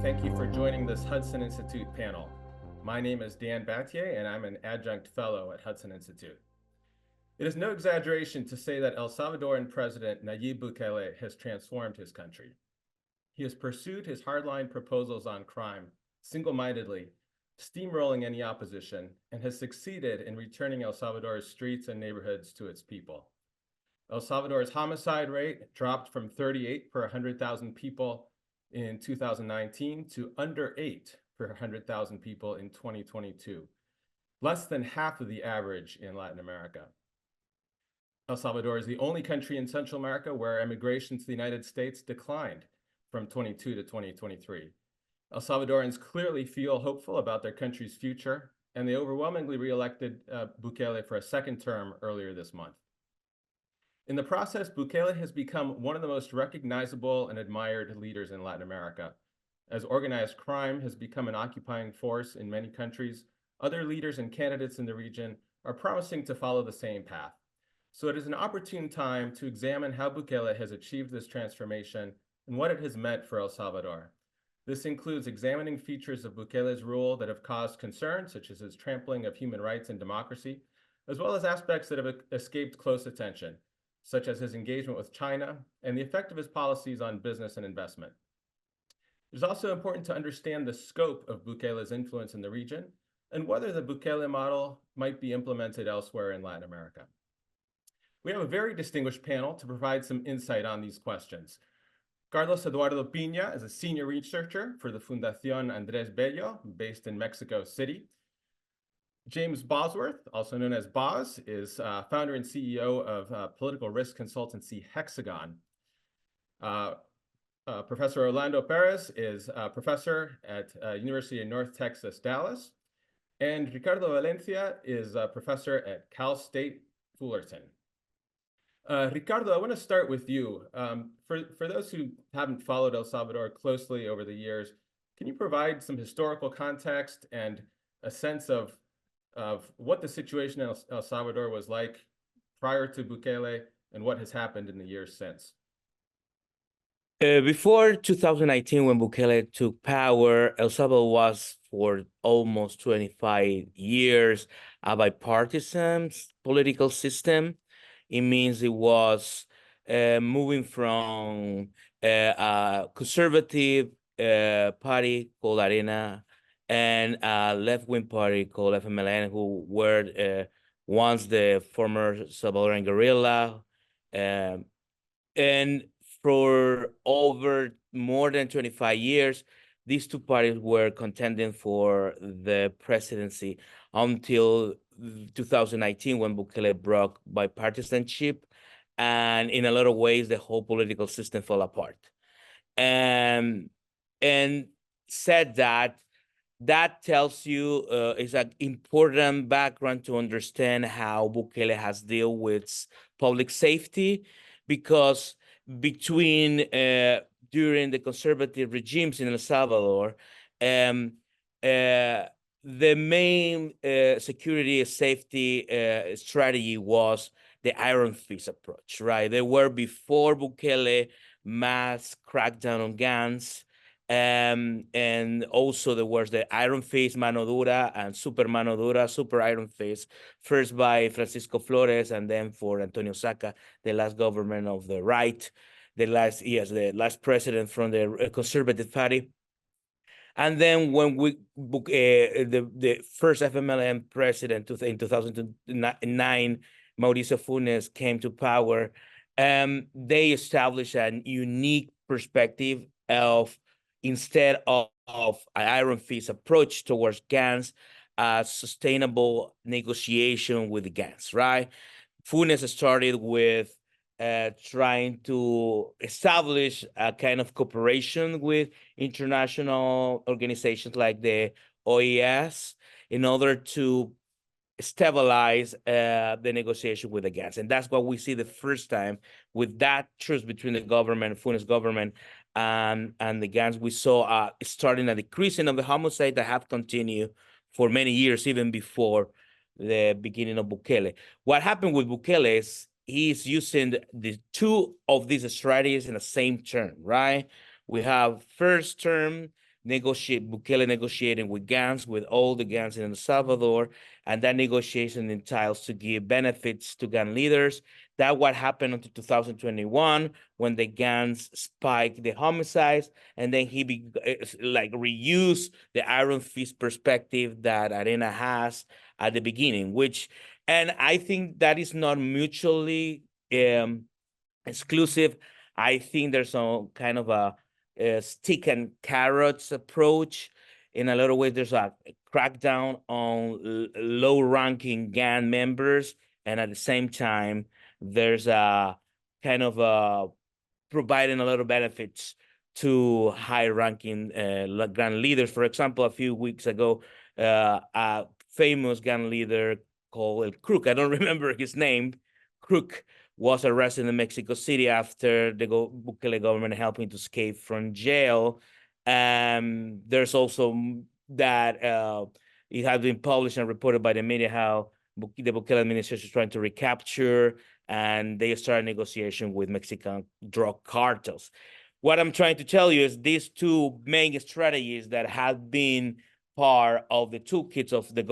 Thank you for joining this Hudson Institute panel. My name is Dan Battier, and I'm an adjunct fellow at Hudson Institute. It is no exaggeration to say that El Salvadoran President Nayib Bukele has transformed his country. He has pursued his hardline proposals on crime single-mindedly, steamrolling any opposition, and has succeeded in returning El Salvador's streets and neighborhoods to its people. El Salvador's homicide rate dropped from 38 per 100,000 people in 2019 to under 8 per 100,000 people in 2022, less than half of the average in Latin America. El Salvador is the only country in Central America where immigration to the United States declined from 22 to 2023. El Salvadorans clearly feel hopeful about their country's future, and they overwhelmingly reelected Bukele for a second term earlier this month. In the process, Bukele has become one of the most recognizable and admired leaders in Latin America. As organized crime has become an occupying force in many countries, other leaders and candidates in the region are promising to follow the same path. So it is an opportune time to examine how Bukele has achieved this transformation and what it has meant for El Salvador. This includes examining features of Bukele's rule that have caused concern, such as his trampling of human rights and democracy, as well as aspects that have escaped close attention, such as his engagement with China and the effect of his policies on business and investment. It is also important to understand the scope of Bukele's influence in the region and whether the Bukele model might be implemented elsewhere in Latin America. We have a very distinguished panel to provide some insight on these questions. Carlos Eduardo Piña is a senior researcher for the Fundación Andrés Bello, based in Mexico City. James Bosworth, also known as Boz, is founder and CEO of political risk consultancy Hexagon. Professor Orlando Perez is a professor at University of North Texas, Dallas. And Ricardo Valencia is a professor at Cal State Fullerton. Ricardo, I want to start with you. For those who haven't followed El Salvador closely over the years, can you provide some historical context and a sense of what the situation in El Salvador was like prior to Bukele and what has happened in the years since? Before 2019, when Bukele took power, El Salvador was for almost 25 years a bipartisan political system. It means it was moving from a conservative party called Arena and a left-wing party called FMLN, who were once the former Salvadoran guerrilla. And for over more than 25 years, these two parties were contending for the presidency until 2019, when Bukele broke bipartisanship, and in a lot of ways, the whole political system fell apart. And said that tells you is an important background to understand how Bukele has dealt with public safety, because between during the conservative regimes in El Salvador, the main security and safety strategy was the iron fist approach, right? There were, before Bukele, mass crackdown on gangs, and also there was the iron fist, mano dura, and super mano dura, super iron fist, first by Francisco Flores and then for Antonio Saca, the last government of the right, the last president from the conservative party. And then when the first FMLN president in 2009, Mauricio Funes, came to power, they established a unique perspective of, instead of an iron fist approach towards gangs, sustainable negotiation with the gangs, right? Funes started with trying to establish a kind of cooperation with international organizations like the OAS in order to stabilize the negotiation with the gangs. And that's what we see the first time with that truce between the government, Funes government, and the gangs. We saw starting a decreasing of the homicide that have continued for many years, even before the beginning of Bukele. What happened with Bukele is he's using the two of these strategies in the same term, right? We have first term, Bukele negotiating with gangs, with all the gangs in El Salvador, and that negotiation entails to give benefits to gang leaders. That what happened until 2021 when the gangs spiked the homicides, and then he reused the Iron Fist perspective that Arena has at the beginning, and I think that is not mutually exclusive. I think there's some kind of a stick and carrots approach. In a lot of ways, there's a crackdown on low-ranking gang members, and at the same time, there's a kind of providing a lot of benefits to high-ranking gang leaders. For example, a few weeks ago, a famous gang leader called El Crook, I don't remember his name, Crook, was arrested in Mexico City after the Bukele government helped him to escape from jail. There's also that it has been published and reported by the media how the Bukele administration is trying to recapture, and they started negotiation with Mexican drug cartels. What I'm trying to tell you is these two main strategies that have been part of the toolkits of the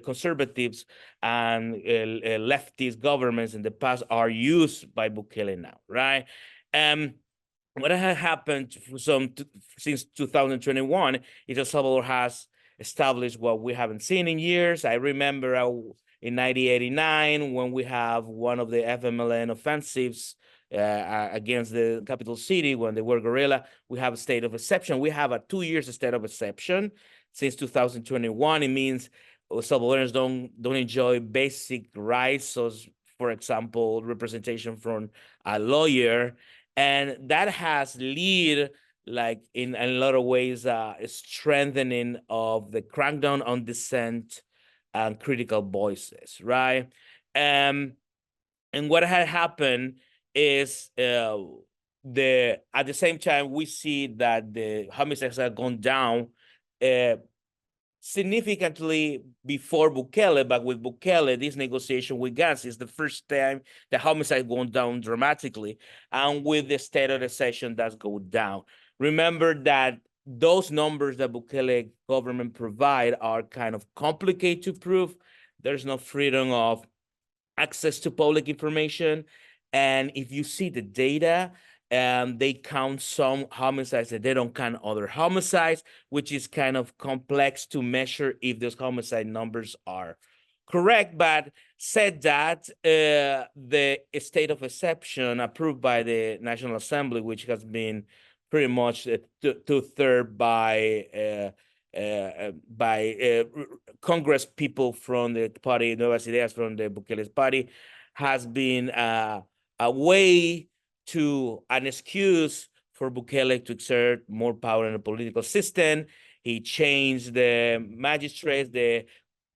conservatives and leftist governments in the past are used by Bukele now, right? What has happened since 2021 is El Salvador has established what we haven't seen in years. I remember in 1989 when we have one of the FMLN offensives against the capital city when they were guerrilla, we have a state of exception. We have a 2 years state of exception. Since 2021, it means Salvadorans don't enjoy basic rights, so for example, representation from a lawyer, and that has led, like in a lot of ways, a strengthening of the crackdown on dissent and critical voices, right? And what had happened is at the same time we see that the homicides have gone down significantly before Bukele, but with Bukele, this negotiation with gangs is the first time the homicide gone down dramatically, and with the state of exception that's go down. Remember that those numbers that Bukele government provide are kind of complicated to prove. There's no freedom of access to public information, and if you see the data, they count some homicides and they don't count other homicides, which is kind of complex to measure if those homicide numbers are correct. But said that, the state of exception approved by the National Assembly, which has been pretty much two-thirds by Congress people from the party, Nuevas Ideas from the Bukele's party, has been a way to an excuse for Bukele to exert more power in the political system. He changed the magistrates, the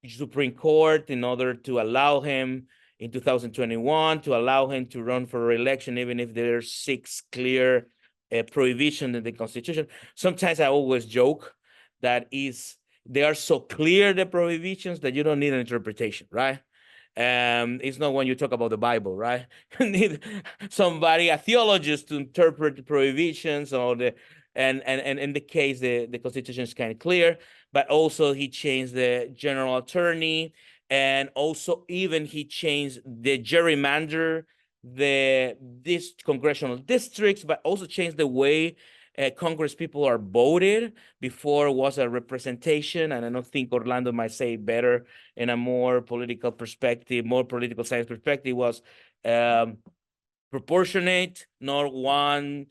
Supreme Court, in order to allow him in 2021 to allow him to run for re-election, even if there's 6 clear prohibitions in the Constitution. Sometimes I always joke that they are so clear, the prohibitions, that you don't need an interpretation, right? It's not when you talk about the Bible, right? You need somebody, a theologist, to interpret the prohibitions or and in the case, the Constitution is kind of clear, but also he changed the general attorney, and also even he changed the gerrymander, these congressional districts, but also changed the way Congress people are voted. Before was a representation, and I don't think Orlando might say better in a more political perspective, more political science perspective, was proportionate, not one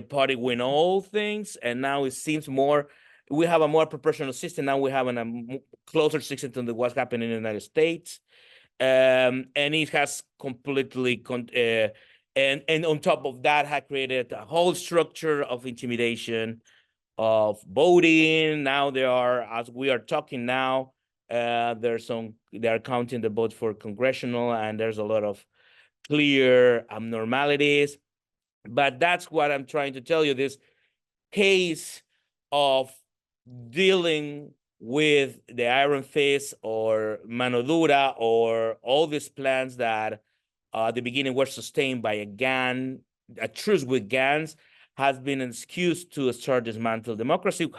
party win all things. And now it seems we have a more proportional system. Now we have a closer system to what's happening in the United States. And it has completely and on top of that, had created a whole structure of intimidation, of voting. Now there are, as we are talking now, they are counting the votes for congressional, and there's a lot of clear abnormalities. But that's what I'm trying to tell you. This case of dealing with the Iron Fist or mano dura, or all these plans that at the beginning were sustained by a truce with gangs, has been an excuse to start dismantle democracy.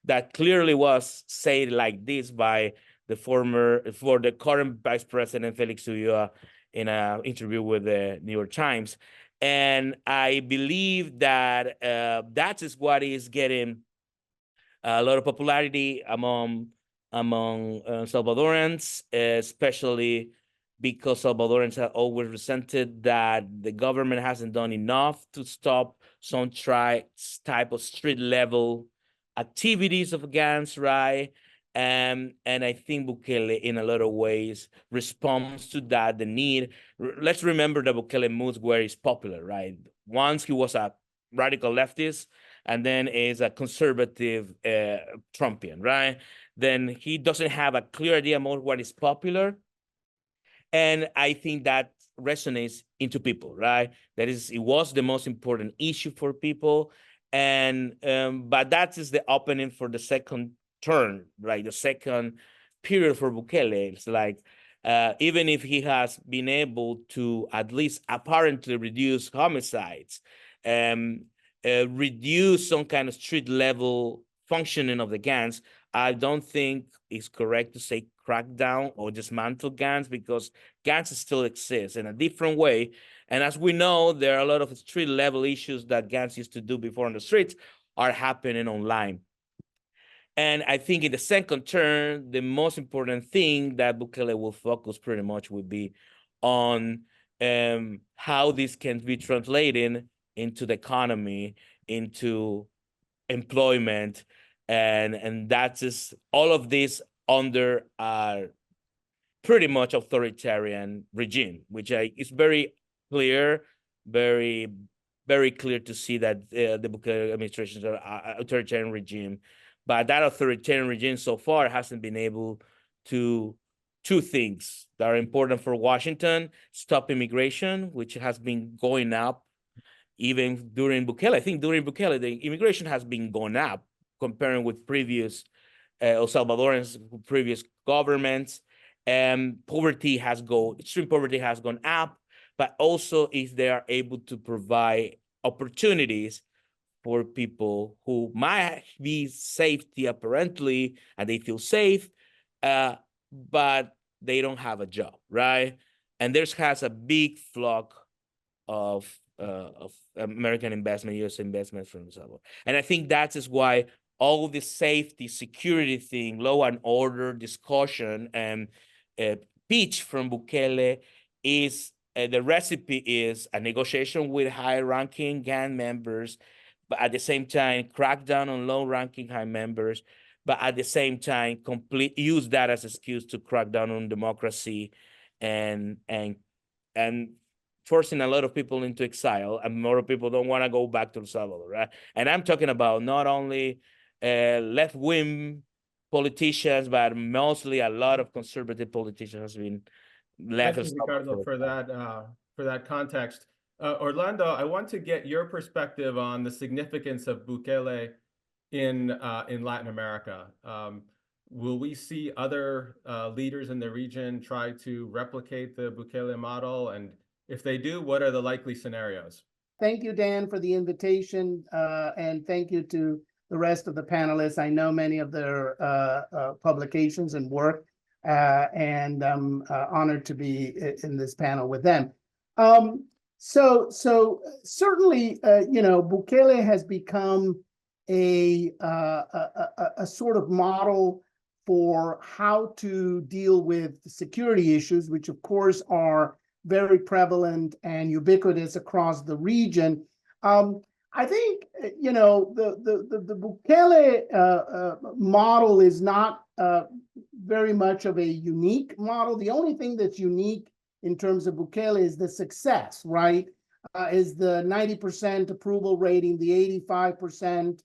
That clearly was said like this by the current Vice President Felix Ulloa in an interview with the New York Times. And I believe that that is what is getting a lot of popularity among Salvadorans, especially because Salvadorans have always resented that the government hasn't done enough to stop some type of street level activities of gangs, right? And I think Bukele, in a lot of ways, responds to that, the need. Let's remember that Bukele moves where he's popular, right? Once he was a radical leftist, and then is a conservative Trumpian, right? Then he doesn't have a clear idea about what is popular. And I think that resonates into people, right? It was the most important issue for people. And but that is the opening for the second turn, right? The second period for Bukele. It's like even if he has been able to at least apparently reduce homicides, reduce some kind of street level functioning of the gangs, I don't think it's correct to say crackdown or dismantle gangs, because gangs still exist in a different way. And as we know, there are a lot of street level issues that gangs used to do before on the streets are happening online. And I think in the second term, the most important thing that Bukele will focus pretty much would be on how this can be translated into the economy, into employment, and that is all of this under a pretty much authoritarian regime, which is very clear, very clear to see that the Bukele administration is an authoritarian regime. But that authoritarian regime so far hasn't been able to two things that are important for Washington: stop immigration, which has been going up even during Bukele. I think during Bukele, the immigration has been going up comparing with previous El Salvadorans, previous governments. And extreme poverty has gone up, but also if they are able to provide opportunities for people who might be safety apparently, and they feel safe, but they don't have a job, right? And there has a big flock of American investment, U.S. investment from El Salvador. And I think that is why all the safety, security thing, law and order discussion and pitch from Bukele is the recipe is a negotiation with high-ranking gang members, but at the same time, crack down on low-ranking high members, but at the same time, use that as an excuse to crack down on democracy and forcing a lot of people into exile, and more people don't want to go back to El Salvador, right? And I'm talking about not only left-wing politicians, but mostly a lot of conservative politicians have been left. Thank you, Ricardo, for that context. Orlando, I want to get your perspective on the significance of Bukele in Latin America. Will we see other leaders in the region try to replicate the Bukele model? And if they do, what are the likely scenarios? Thank you, Dan, for the invitation, and thank you to the rest of the panelists. I know many of their publications and work, and I'm honored to be in this panel with them. So certainly, Bukele has become a sort of model for how to deal with the security issues, which of course are very prevalent and ubiquitous across the region. I think the Bukele model is not very much of a unique model. The only thing that's unique in terms of Bukele is the success, right? Is the 90% approval rating, the 85%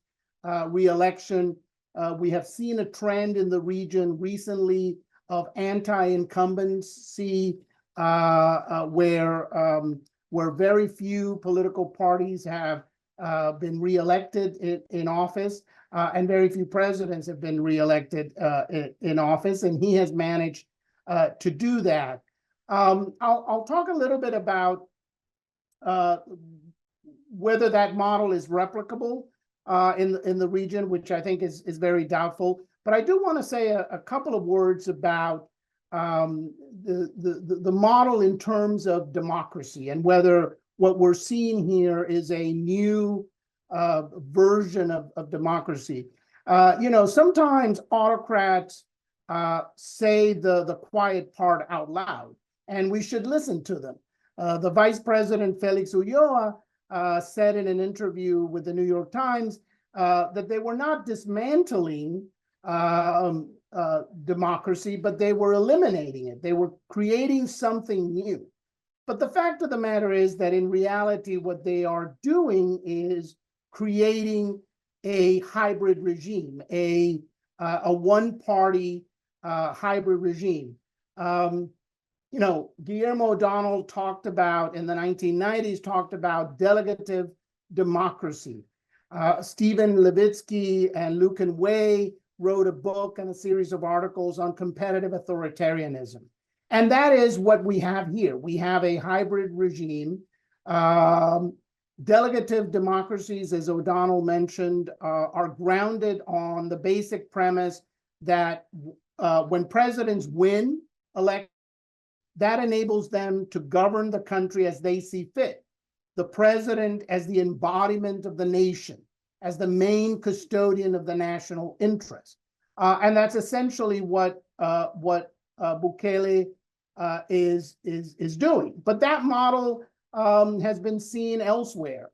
re-election. We have seen a trend in the region recently of anti-incumbency, where very few political parties have been re-elected in office, and very few presidents have been re-elected in office, and he has managed to do that. I'll talk a little bit about whether that model is replicable in the region, which I think is very doubtful. But I do want to say a couple of words about the model in terms of democracy, and whether what we're seeing here is a new version of democracy. Sometimes autocrats say the quiet part out loud, and we should listen to them. The Vice President Felix Ulloa said in an interview with the New York Times that they were not dismantling democracy, but they were eliminating it. They were creating something new. But the fact of the matter is that in reality, what they are doing is creating a hybrid regime, a one-party hybrid regime. Guillermo O'Donnell talked about, in the 1990s, talked about delegative democracy. Stephen Levitsky and Lucan Way wrote a book and a series of articles on competitive authoritarianism. And that is what we have here. We have a hybrid regime. Delegative democracies, as O'Donnell mentioned, are grounded on the basic premise that when presidents win elections, that enables them to govern the country as they see fit. The president as the embodiment of the nation, as the main custodian of the national interest. And that's essentially what Bukele is doing. But that model has been seen elsewhere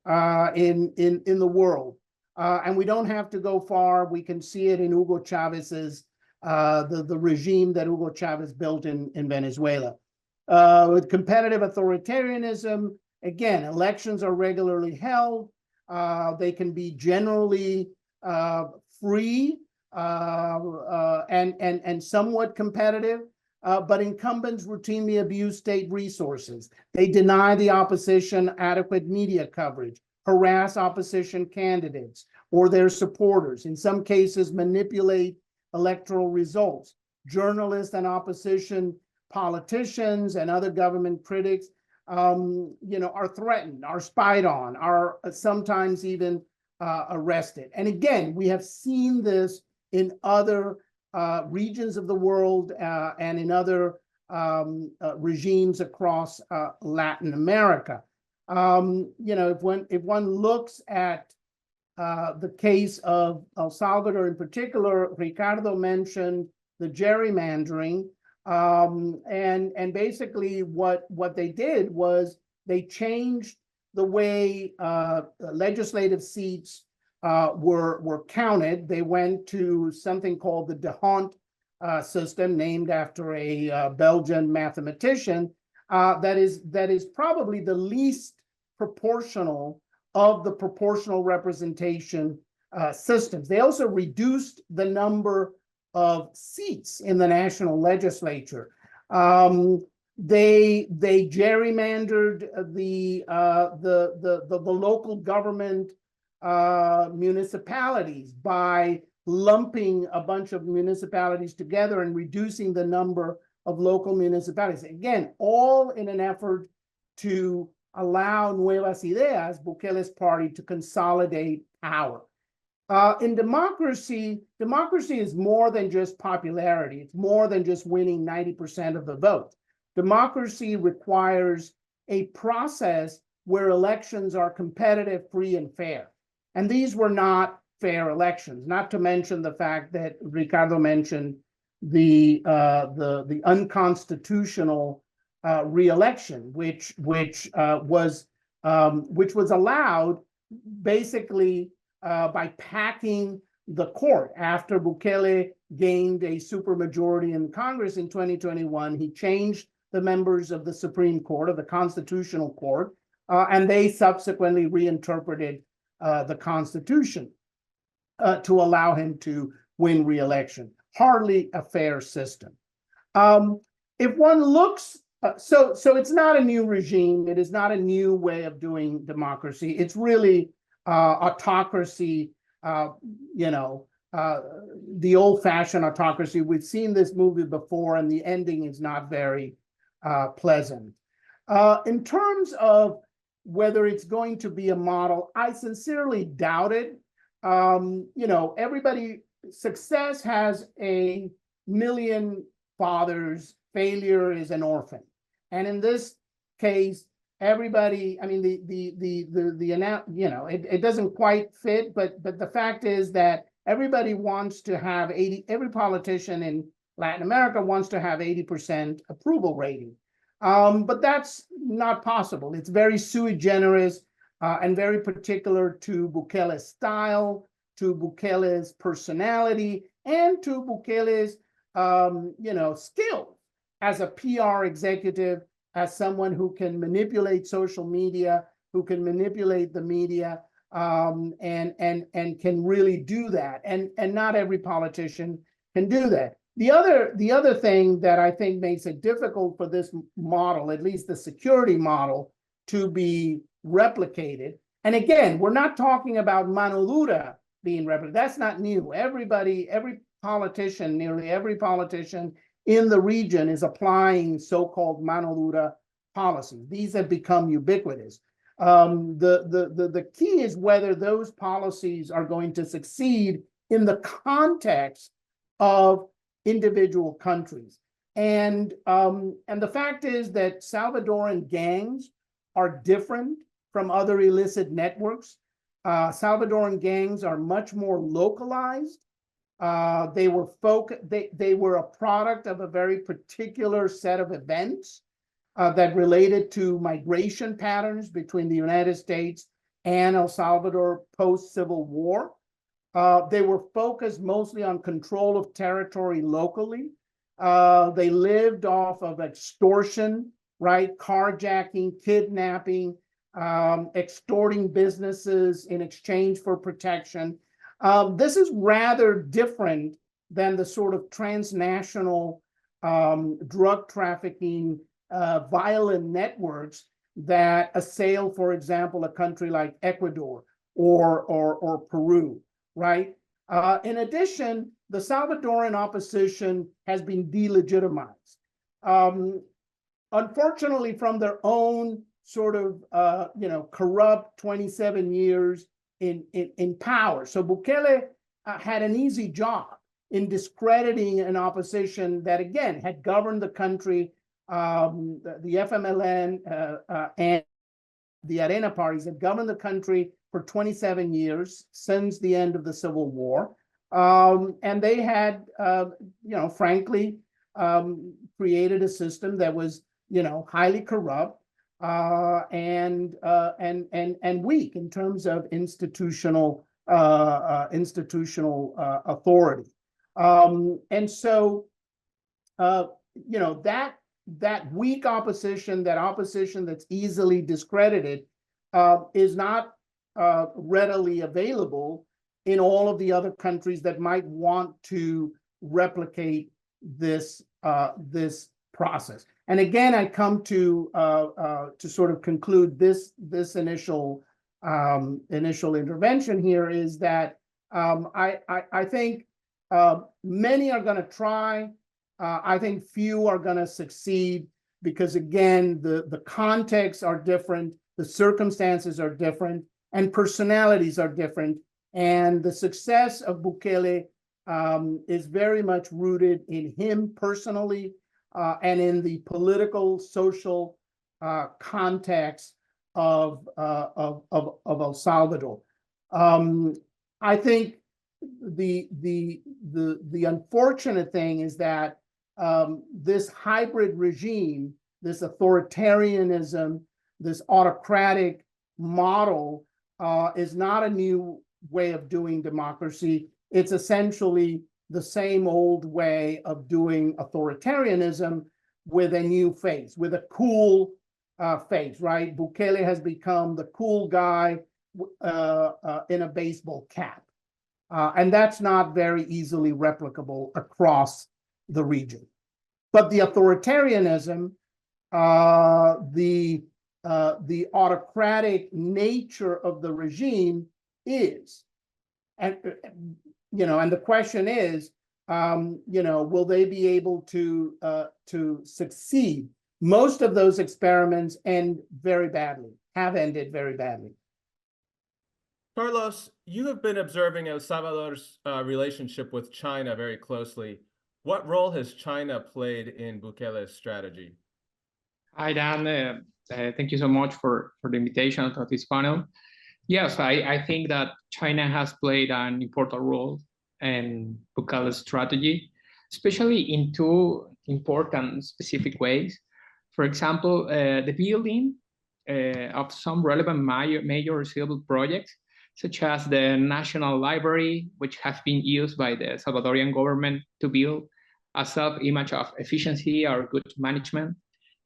in the world. And we don't have to go far. We can see it in Hugo Chávez's, the regime that Hugo Chávez built in Venezuela. With competitive authoritarianism, again, elections are regularly held. They can be generally free and somewhat competitive, but incumbents routinely abuse state resources. They deny the opposition adequate media coverage, harass opposition candidates or their supporters, in some cases manipulate electoral results. Journalists and opposition politicians and other government critics are threatened, are spied on, are sometimes even arrested. And again, we have seen this in other regions of the world and in other regimes across Latin America. If one looks at the case of El Salvador in particular, Ricardo mentioned the gerrymandering. And basically what they did was they changed the way legislative seats were counted. They went to something called the d'Hondt system, named after a Belgian mathematician, that is probably the least proportional of the proportional representation systems. They also reduced the number of seats in the national legislature. They gerrymandered the local government municipalities by lumping a bunch of municipalities together and reducing the number of local municipalities. Again, all in an effort to allow Nuevas Ideas, Bukele's party, to consolidate power. In democracy is more than just popularity. It's more than just winning 90% of the vote. Democracy requires a process where elections are competitive, free, and fair. And these were not fair elections, not to mention the fact that Ricardo mentioned the unconstitutional re-election, which was allowed basically by packing the court. After Bukele gained a supermajority in Congress in 2021, he changed the members of the Supreme Court, of the Constitutional Court, and they subsequently reinterpreted the Constitution to allow him to win re-election. Hardly a fair system. If one looks, so it's not a new regime. It is not a new way of doing democracy. It's really autocracy, the old-fashioned autocracy. We've seen this movie before, and the ending is not very pleasant. In terms of whether it's going to be a model, I sincerely doubt it. Success has a million fathers, failure is an orphan. And in this case, everybody, I mean, it doesn't quite fit, but the fact is that everybody wants to have every politician in Latin America wants to have 80% approval rating. But that's not possible. It's very sui generis and very particular to Bukele's style, to Bukele's personality, and to Bukele's skill as a PR executive, as someone who can manipulate social media, who can manipulate the media, and can really do that. And not every politician can do that. The other thing that I think makes it difficult for this model, at least the security model, to be replicated. And again, we're not talking about mano dura being replicated. That's not new. Nearly every politician in the region is applying so-called mano dura policies. These have become ubiquitous. The key is whether those policies are going to succeed in the context of individual countries. And the fact is that Salvadoran gangs are different from other illicit networks. Salvadoran gangs are much more localized. They were a product of a very particular set of events that related to migration patterns between the United States and El Salvador post-Civil War. They were focused mostly on control of territory locally. They lived off of extortion, right? Carjacking, kidnapping, extorting businesses in exchange for protection. This is rather different than the sort of transnational drug trafficking violent networks that assail, for example, a country like Ecuador or Peru, right? In addition, the Salvadoran opposition has been delegitimized. Unfortunately, from their own sort of corrupt 27 years in power. So Bukele had an easy job in discrediting an opposition that, again, had governed the country. The FMLN and the Arena parties had governed the country for 27 years since the end of the Civil War. And they had, frankly, created a system that was, highly corrupt and weak in terms of institutional authority. And so, that weak opposition, that opposition that's easily discredited, is not readily available in all of the other countries that might want to replicate this process. And again, I come to sort of conclude this initial intervention here is that I think many are going to try. I think few are going to succeed because, again, the contexts are different, the circumstances are different, and personalities are different. And the success of Bukele is very much rooted in him personally and in the political, social context of El Salvador. I think the unfortunate thing is that this hybrid regime, this authoritarianism, this autocratic model is not a new way of doing democracy. It's essentially the same old way of doing authoritarianism with a new face, with a cool face, right? Bukele has become the cool guy in a baseball cap. And that's not very easily replicable across the region. But the authoritarianism, the autocratic nature of the regime is, and and the question is, will they be able to succeed? Most of those experiments end very badly. have ended very badly. Carlos, you have been observing El Salvador's relationship with China very closely. What role has China played in Bukele's strategy? Hi, Dan. Thank you so much for the invitation to this panel. Yes, I think that China has played an important role in Bukele's strategy, especially in two important specific ways. For example, the building of some relevant major civil projects, such as the National Library, which has been used by the Salvadorian government to build a self-image of efficiency or good management.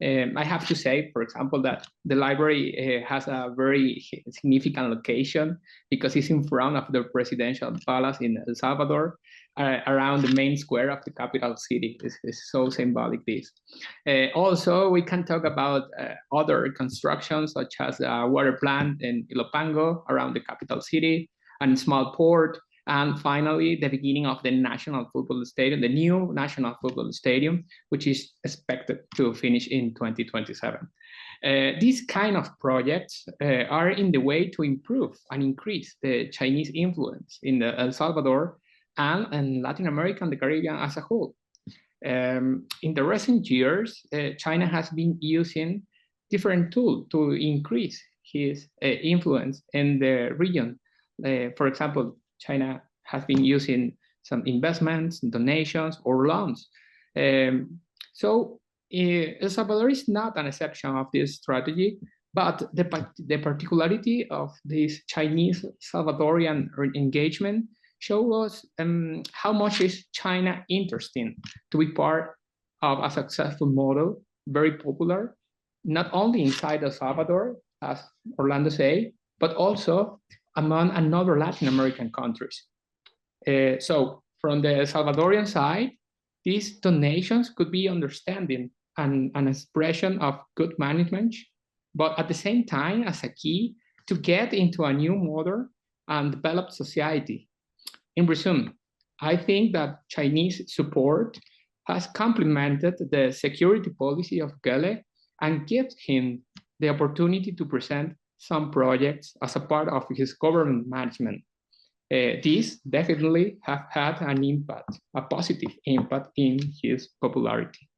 I have to say, for example, that the library has a very significant location because it's in front of the presidential palace in El Salvador, around the main square of the capital city. It's so symbolic, this. Also, we can talk about other constructions, such as a water plant in Ilopango around the capital city, and small port, and finally, the beginning of the National Football Stadium, the new National Football Stadium, which is expected to finish in 2027. These kind of projects are in the way to improve and increase the Chinese influence in El Salvador and in Latin America and the Caribbean as a whole. In the recent years, China has been using different tools to increase his influence in the region. For example, China has been using some investments, donations, or loans. So El Salvador is not an exception of this strategy, but the particularity of this Chinese Salvadorian engagement shows us how much is China interested to be part of a successful model, very popular, not only inside El Salvador, as Orlando said, but also among another Latin American countries. So from the Salvadorian side, these donations could be understanding and an expression of good management, but at the same time as a key to get into a new modern and developed society. In resume, I think that Chinese support has complemented the security policy of Bukele and gives him the opportunity to present some projects as a part of his government management. These definitely have had an impact, a positive impact in his popularity.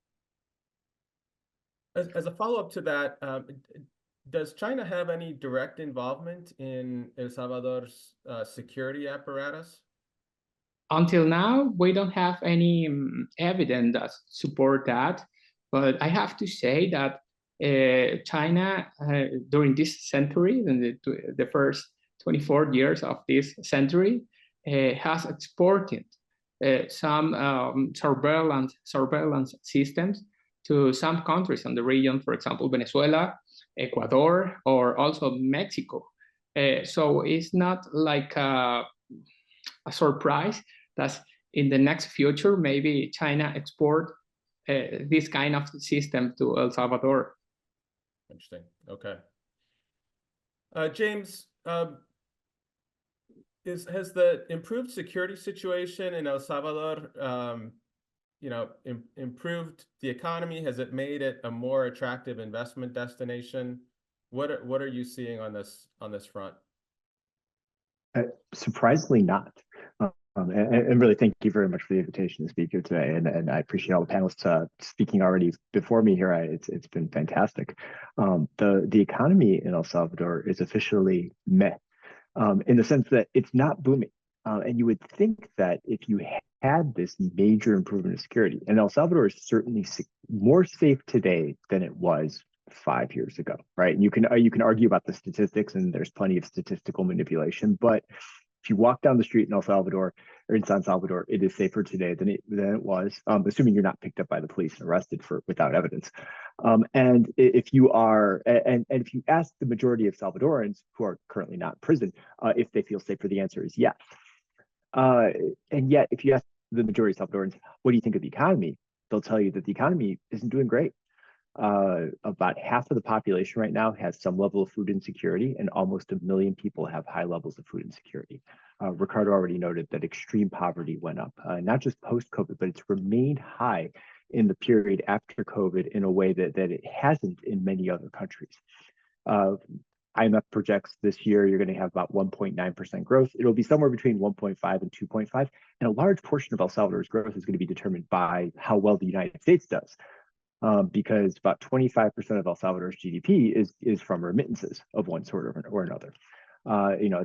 As a follow-up to that, does China have any direct involvement in El Salvador's security apparatus? Until now, we don't have any evidence that support that, but I have to say that China, during this century, in the first 24 years of this century, has exported some surveillance systems to some countries in the region, for example, Venezuela, Ecuador, or also Mexico. So it's not like a surprise that in the next future, maybe China export this kind of system to El Salvador. Interesting. Okay. James, has the improved security situation in El Salvador, improved the economy? Has it made it a more attractive investment destination? What are you seeing on this front? Surprisingly not. And really, thank you very much for the invitation to speak here today. And I appreciate all the panelists speaking already before me here. It's been fantastic. The economy in El Salvador is officially meh, in the sense that it's not booming. And you would think that if you had this major improvement of security, and El Salvador is certainly more safe today than it was 5 years ago, right? And you can argue about the statistics, and there's plenty of statistical manipulation, but if you walk down the street in El Salvador or in San Salvador, it is safer today than it was, assuming you're not picked up by the police and arrested without evidence. And if you ask the majority of Salvadorans who are currently not in prison if they feel safer, the answer is yes. And yet, if you ask the majority of Salvadorans, what do you think of the economy? They'll tell you that the economy isn't doing great. About half of the population right now has some level of food insecurity, and almost 1 million people have high levels of food insecurity. Ricardo already noted that extreme poverty went up, not just post-COVID, but it's remained high in the period after COVID in a way that it hasn't in many other countries. IMF projects this year you're going to have about 1.9% growth. It'll be somewhere between 1.5 and 2.5. And a large portion of El Salvador's growth is going to be determined by how well the United States does. Because about 25% of El Salvador's GDP is from remittances of one sort or another.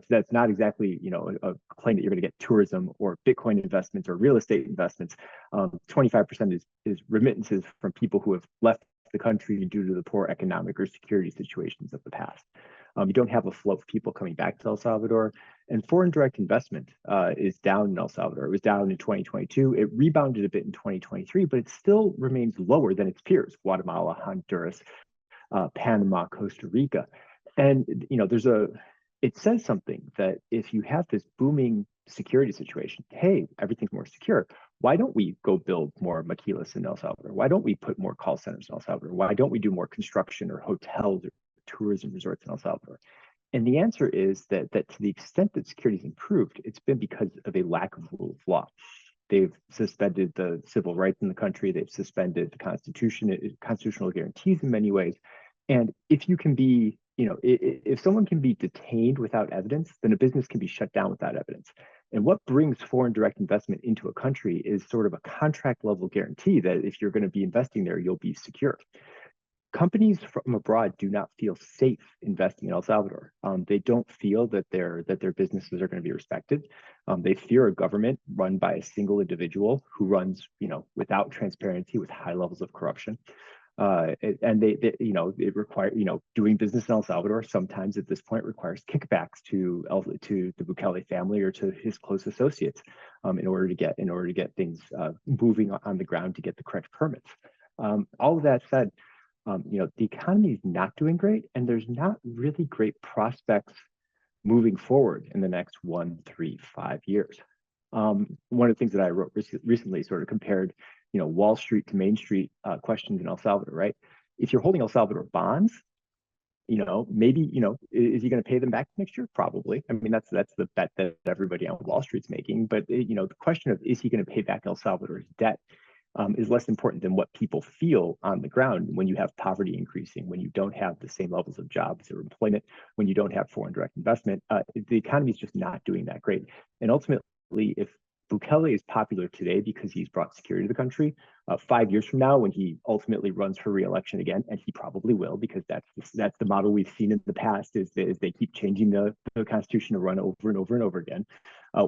That's not exactly, a claim that you're going to get tourism or Bitcoin investments or real estate investments. 25% is remittances from people who have left the country due to the poor economic or security situations of the past. You don't have a flow of people coming back to El Salvador, and foreign direct investment is down in El Salvador. It was down in 2022. It rebounded a bit in 2023, but it still remains lower than its peers, Guatemala, Honduras, Panama, Costa Rica. And, it says something that if you have this booming security situation, hey, everything's more secure. Why don't we go build more maquilas in El Salvador? Why don't we put more call centers in El Salvador? Why don't we do more construction or hotels or tourism resorts in El Salvador? And the answer is that to the extent that security has improved, it's been because of a lack of rule of law. They've suspended the civil rights in the country. They've suspended the constitutional guarantees in many ways. And if you can be, if someone can be detained without evidence, then a business can be shut down without evidence. And what brings foreign direct investment into a country is sort of a contract level guarantee that if you're going to be investing there, you'll be secure. Companies from abroad do not feel safe investing in El Salvador. They don't feel that their businesses are going to be respected. They fear a government run by a single individual who runs, without transparency, with high levels of corruption. And it requires, doing business in El Salvador sometimes at this point requires kickbacks to the Bukele family or to his close associates in order to get things moving on the ground to get the correct permits. All of that said, the economy is not doing great, and there's not really great prospects moving forward in the next 1, 3, 5 years. One of the things that I wrote recently sort of compared, Wall Street to Main Street questions in El Salvador, right? If you're holding El Salvador bonds, maybe, is he going to pay them back next year? Probably. I mean, that's the bet that everybody on Wall Street's making. But, the question of is he going to pay back El Salvador's debt is less important than what people feel on the ground when you have poverty increasing, when you don't have the same levels of jobs or employment, when you don't have foreign direct investment. The economy is just not doing that great. And ultimately, if Bukele is popular today because he's brought security to the country, 5 years from now, when he ultimately runs for re-election again, and he probably will, because that's the model we've seen in the past, is they keep changing the constitution to run over and over and over again.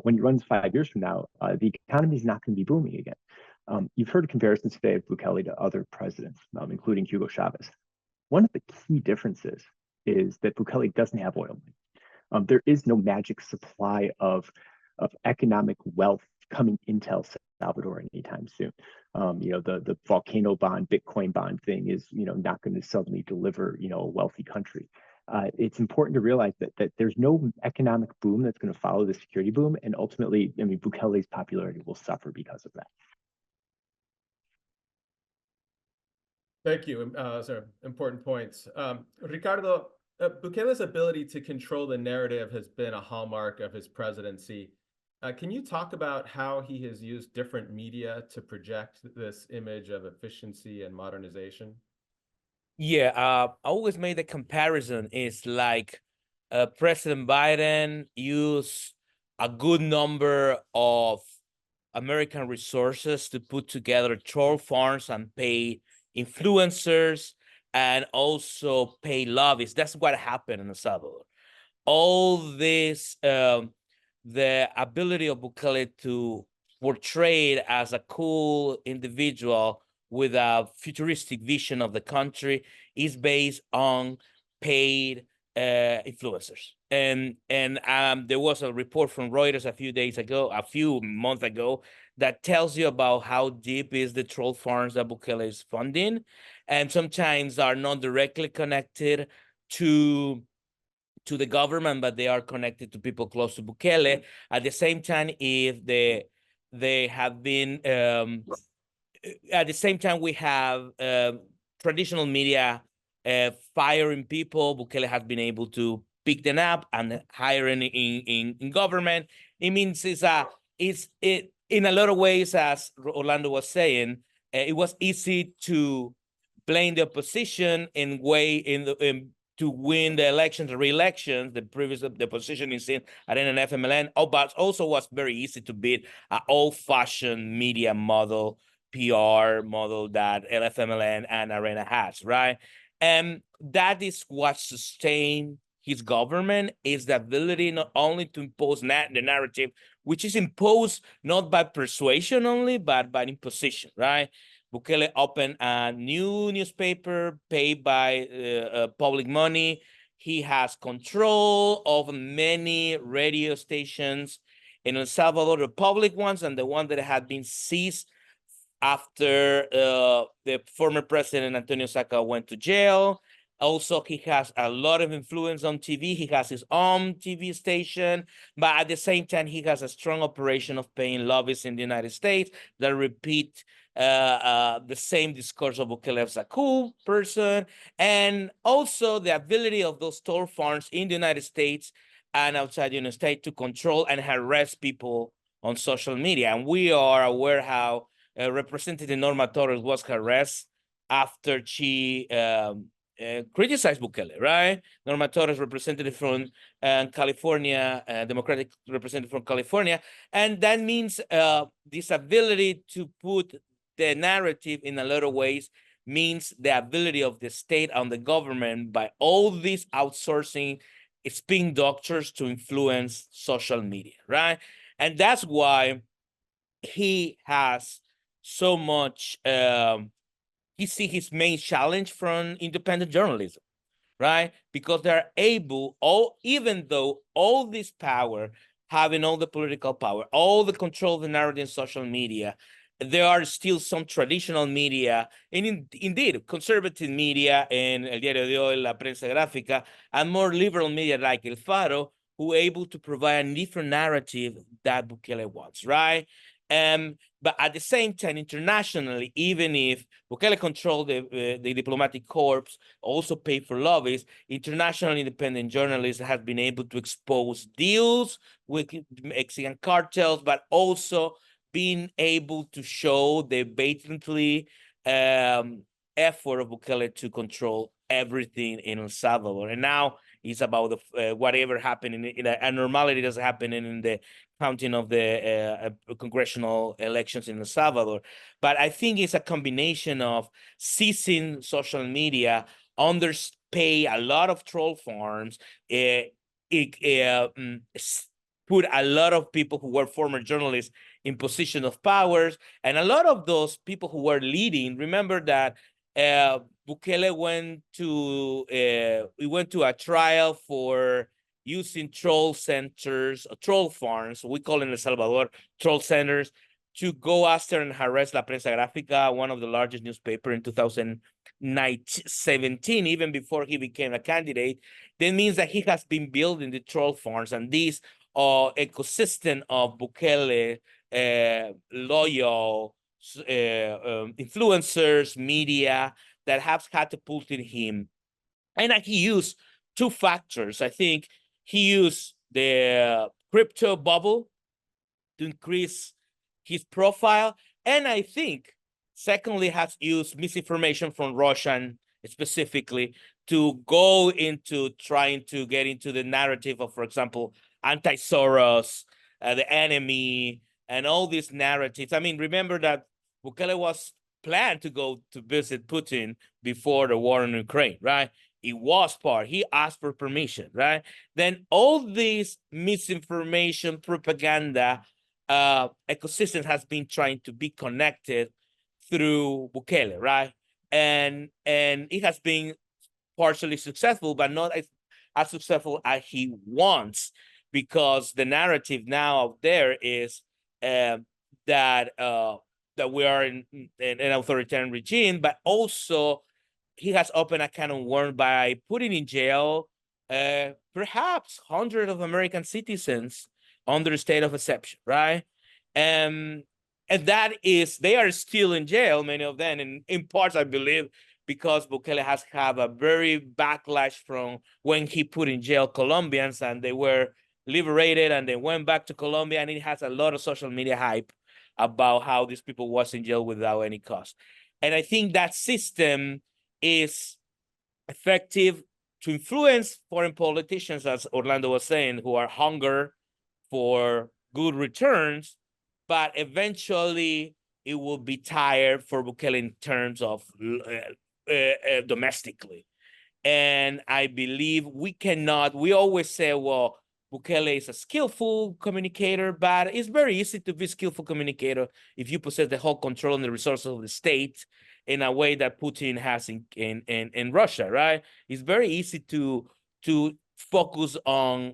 When he runs 5 years from now, the economy is not going to be booming again. You've heard comparisons today of Bukele to other presidents, including Hugo Chavez. One of the key differences is that Bukele doesn't have oil money. There is no magic supply of economic wealth coming into El Salvador anytime soon. The volcano bond, Bitcoin bond thing is, not going to suddenly deliver, a wealthy country. It's important to realize that there's no economic boom that's going to follow the security boom. And ultimately, Bukele's popularity will suffer because of that. Thank you. Those are important points. Ricardo, Bukele's ability to control the narrative has been a hallmark of his presidency. Can you talk about how he has used different media to project this image of efficiency and modernization? Yeah, I always made the comparison. It's like President Biden used a good number of American resources to put together troll farms and pay influencers and also pay lobbyists. That's what happened in El Salvador. All this, the ability of Bukele to portray it as a cool individual with a futuristic vision of the country is based on paid influencers. And there was a report from Reuters a few months ago, that tells you about how deep is the troll farms that Bukele is funding, and sometimes are not directly connected to the government, but they are connected to people close to Bukele. At the same time, if they have been, at the same time, we have traditional media firing people. Bukele has been able to pick them up and hiring in government. It means it's in a lot of ways, as Orlando was saying, it was easy to blame the opposition in to win the elections, the re-elections. The position is in Arena and FMLN. Oh, but also was very easy to beat an old-fashioned media model, PR model that LFMLN and Arena has, right? And that is what sustained his government, is the ability not only to impose the narrative, which is imposed not by persuasion only, but by imposition, right? Bukele opened a new newspaper paid by public money. He has control of many radio stations in El Salvador, the public ones and the one that had been seized after the former president Antonio Saca went to jail. Also, he has a lot of influence on TV. He has his own TV station, but at the same time, he has a strong operation of paying lobbyists in the United States that repeat the same discourse of Bukele as a cool person, and also the ability of those troll farms in the United States and outside the United States to control and harass people on social media. And we are aware how Representative Norma Torres was harassed after she criticized Bukele, right? Norma Torres, representative from California, Democratic representative from California. And that means this ability to put the narrative in a lot of ways means the ability of the state and the government by all these outsourcing spin doctors to influence social media, right? And that's why he has so much, he see his main challenge from independent journalism, right? Because they're able, even though all this power, having all the political power, all the control of the narrative in social media, there are still some traditional media, and indeed, conservative media in El Diario de Hoy, La Prensa Gráfica, and more liberal media like El Faro, who are able to provide a different narrative that Bukele wants, right? But at the same time, internationally, even if Bukele controlled the diplomatic corps, also paid for lobbies, international independent journalists have been able to expose deals with Mexican cartels, but also being able to show the blatantly effort of Bukele to control everything in El Salvador. And now it's about whatever happened in a normality that's happening in the counting of the congressional elections in El Salvador. But I think it's a combination of seizing social media, underpay a lot of troll farms, put a lot of people who were former journalists in position of powers, and a lot of those people who were leading. Remember that Bukele went to a trial for using troll centers, troll farms, we call in El Salvador troll centers, to go after and harass La Prensa Gráfica, one of the largest newspapers in 2017, even before he became a candidate. That means that he has been building the troll farms, and this ecosystem of Bukele loyal influencers, media that have catapulted him. And he used two factors. I think he used the crypto bubble to increase his profile. And I think, secondly, has used misinformation from Russian specifically to go into trying to get into the narrative of, for example, anti-Soros, the enemy, and all these narratives. I mean, remember that Bukele was planned to go to visit Putin before the war in Ukraine, right? It was part. He asked for permission, right? Then all this misinformation, propaganda ecosystem has been trying to be connected through Bukele, right? And it has been partially successful, but not as successful as he wants, because the narrative now out there is that we are in an authoritarian regime, but also he has opened a can of worms by putting in jail perhaps hundreds of American citizens under a state of exception, right? And that is, they are still in jail, many of them, and in parts, I believe, because Bukele has had a very backlash from when he put in jail Colombians and they were liberated and they went back to Colombia, and it has a lot of social media hype about how these people was in jail without any cost. And I think that system is effective influence foreign politicians, as Orlando was saying, who are hunger for good returns, but eventually it will be tired for Bukele in terms of domestically. And I believe we always say, well, Bukele is a skillful communicator, but it's very easy to be a skillful communicator if you possess the whole control and the resources of the state in a way that Putin has in Russia, right? It's very easy to focus on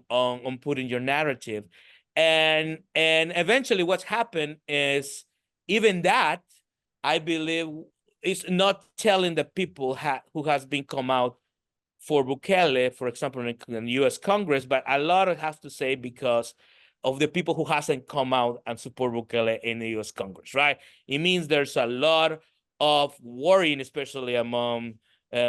putting your narrative. And eventually what's happened is even that, I believe, is not telling the people who has been come out for Bukele, for example, in the U.S. Congress, but a lot it has to say because of the people who hasn't come out and support Bukele in the U.S. Congress, right? It means there's a lot of worrying, especially among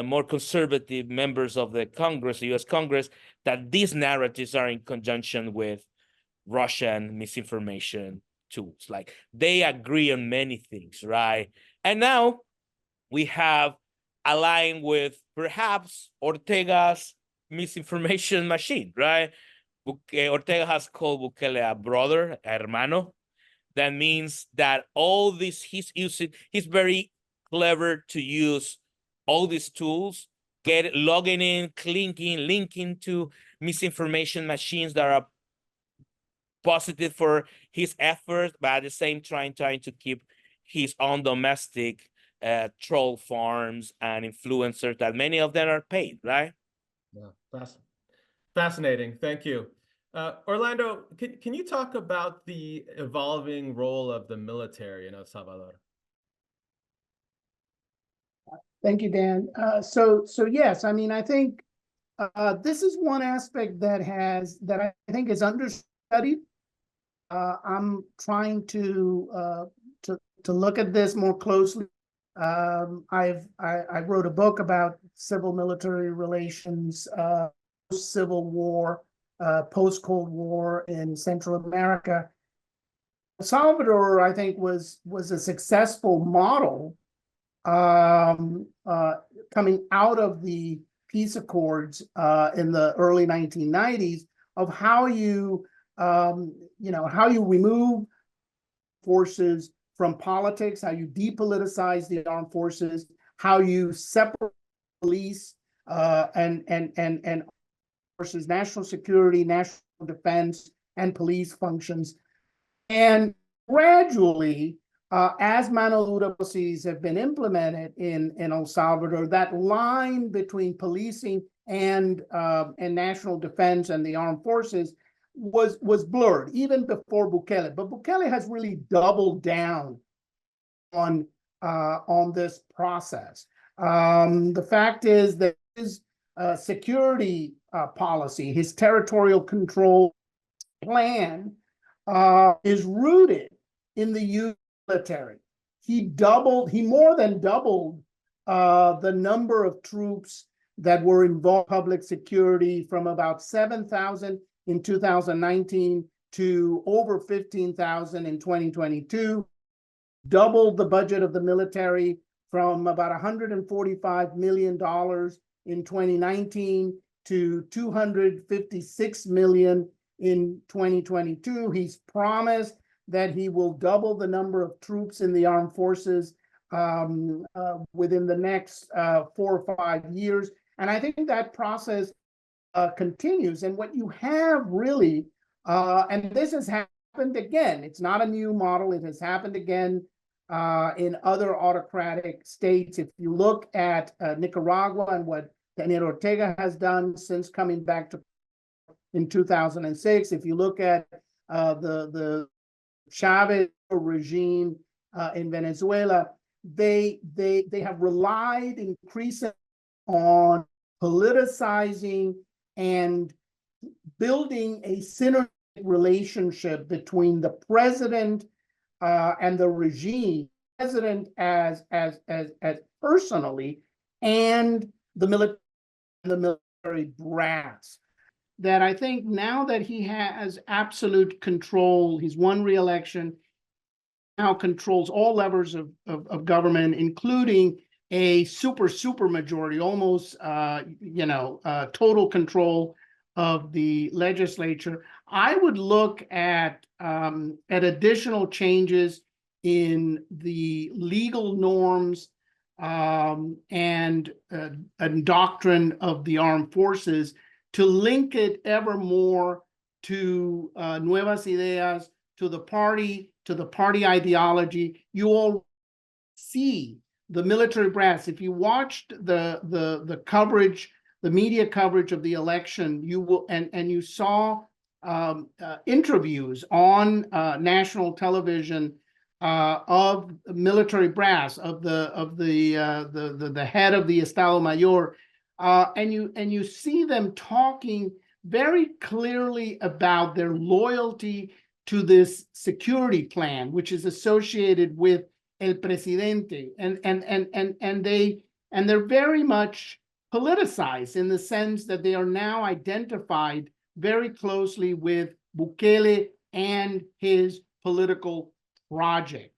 more conservative members of the Congress, the U.S. Congress, that these narratives are in conjunction with Russian misinformation tools. Like they agree on many things, right? And now we have aligned with perhaps Ortega's misinformation machine, right? Ortega has called Bukele a brother, a hermano. That means that all this he's very clever to use all these tools, logging in, linking to misinformation machines that are positive for his efforts, but at the same time trying to keep his own domestic troll farms and influencers that many of them are paid, right? Yeah, fascinating. Thank you. Orlando, can you talk about the evolving role of the military in El Salvador? Thank you, Dan. So yes, I mean, I think this is one aspect that I think is understudied. I'm trying to look at this more closely. I wrote a book about civil-military relations, post-Civil War, post-Cold War in Central America. El Salvador, I think, was a successful model coming out of the peace accords in the early 1990s of how you remove forces from politics, how you depoliticize the armed forces, how you separate police and forces, national security, national defense, and police functions. And gradually, as mano dura policies have been implemented in El Salvador, that line between policing and national defense and the armed forces was blurred even before Bukele. But Bukele has really doubled down on this process. The fact is that his security policy, his territorial control plan, is rooted in the use of military. He more than doubled the number of troops that were involved in public security from about 7,000 in 2019 to over 15,000 in 2022, doubled the budget of the military from about $145 million in 2019 to $256 million in 2022. He's promised that he will double the number of troops in the armed forces within the next 4 or 5 years. And I think that process continues. And what you have really, and this has happened again, it's not a new model, it has happened again in other autocratic states. If you look at Nicaragua and what Daniel Ortega has done since coming back to in 2006, if you look at the Chavez regime in Venezuela, they have relied increasingly on politicizing and building a synergistic relationship between the president and the regime, president as personally, and the military brass. That I think now that he has absolute control, he's won re-election, now controls all levers of government, including a super majority, almost total control of the legislature, I would look at additional changes in the legal norms and doctrine of the armed forces to link it ever more to Nuevas Ideas, to the party ideology. You all see the military brass. If you watched the coverage, the media coverage of the election, you will and you saw interviews on national television of military brass, of the head of the Estado Mayor, and you see them talking very clearly about their loyalty to this security plan, which is associated with el presidente, and they're very much politicized in the sense that they are now identified very closely with Bukele and his political project.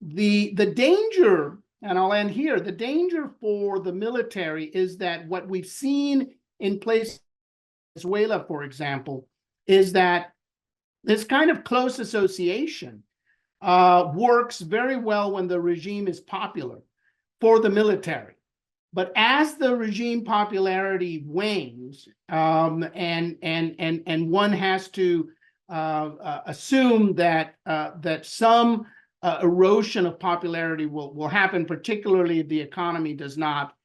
The danger, and I'll end here, the danger for the military is that what we've seen in places like Venezuela, for example, is that this kind of close association works very well when the regime is popular for the military. But as the regime popularity wanes, and one has to assume that some erosion of popularity will happen, particularly if the economy does not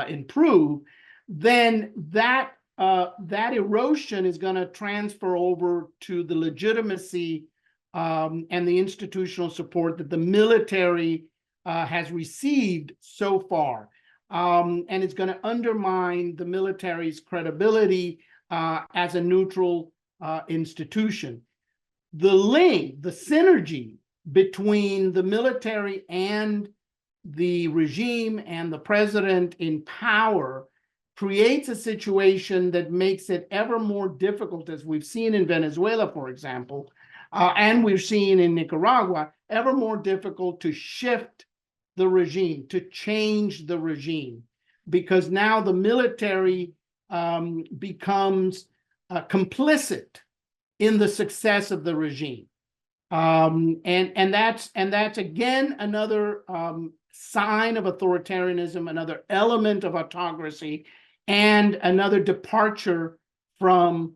improve, then that erosion is going to transfer over to the legitimacy and the institutional support that the military has received so far. And it's going to undermine the military's credibility as a neutral institution. The link, the synergy between the military and the regime and the president in power creates a situation that makes it ever more difficult, as we've seen in Venezuela, for example, and we're seeing in Nicaragua, ever more difficult to shift the regime, to change the regime, because now the military becomes complicit in the success of the regime. And that's again another sign of authoritarianism, another element of autocracy, and another departure from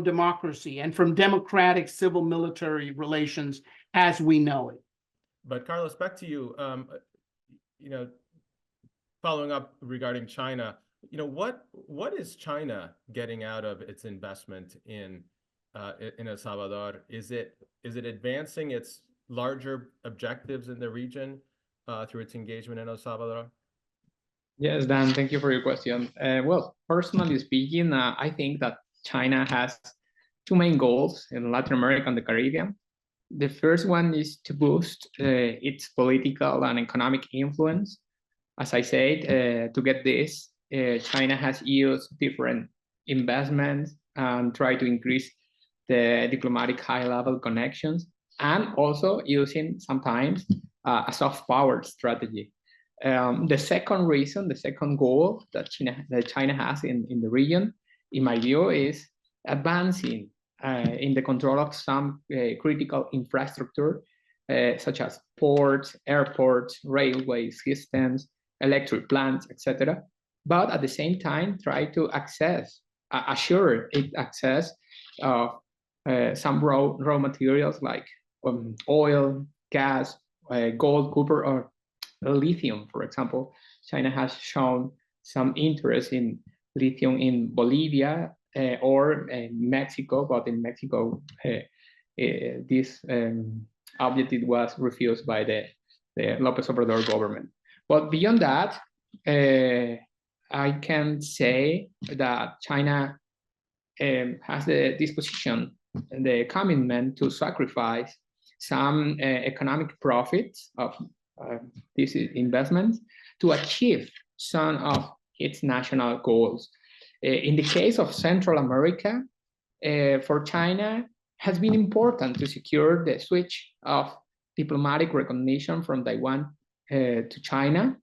democracy and from democratic civil-military relations as we know it. But Carlos, back to you. Following up regarding China, what is China getting out of its investment in El Salvador? Is it advancing its larger objectives in the region through its engagement in El Salvador? Yes, Dan, thank you for your question. Well, personally speaking, I think that China has two main goals in Latin America and the Caribbean. The first one is to boost its political and economic influence. As I said, to get this, China has used different investments and try to increase the diplomatic high-level connections, and also using sometimes a soft power strategy. The second reason, the second goal that China has in the region, in my view, is advancing in the control of some critical infrastructure, such as ports, airports, railway systems, electric plants, etc. But at the same time, try to assure it access of some raw materials like oil, gas, gold, copper, or lithium, for example. China has shown some interest in lithium in Bolivia or Mexico, but in Mexico, this objective was refused by the López Obrador government. But beyond that, I can say that China has the disposition and the commitment to sacrifice some economic profits of these investments to achieve some of its national goals. In the case of Central America, for China, has been important to secure the switch of diplomatic recognition from Taiwan to China.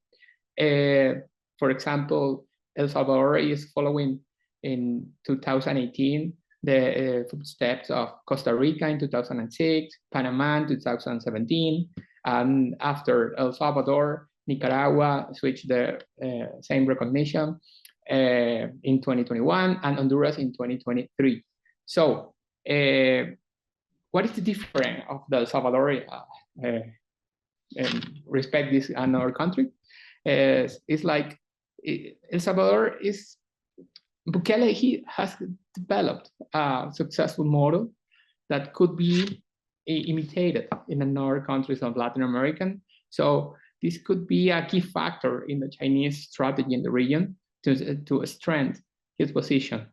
For example, El Salvador is following in 2018 the footsteps of Costa Rica in 2006, Panama in 2017, and after El Salvador, Nicaragua switched the same recognition in 2021, and Honduras in 2023. So, what is the difference of the El Salvador respect this another country? It's like El Salvador is Bukele. He has developed a successful model that could be imitated in other countries of Latin America. So this could be a key factor in the Chinese strategy in the region to strengthen his position.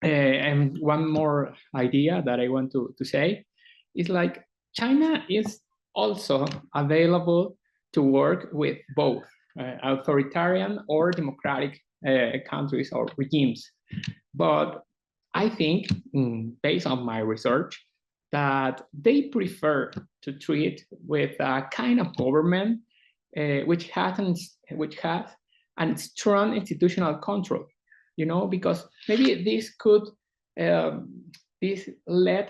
And one more idea that I want to say is like China is also available to work with both authoritarian or democratic countries or regimes. But I think, based on my research, that they prefer to treat with a kind of government which has a strong institutional control, you know, because maybe this could this let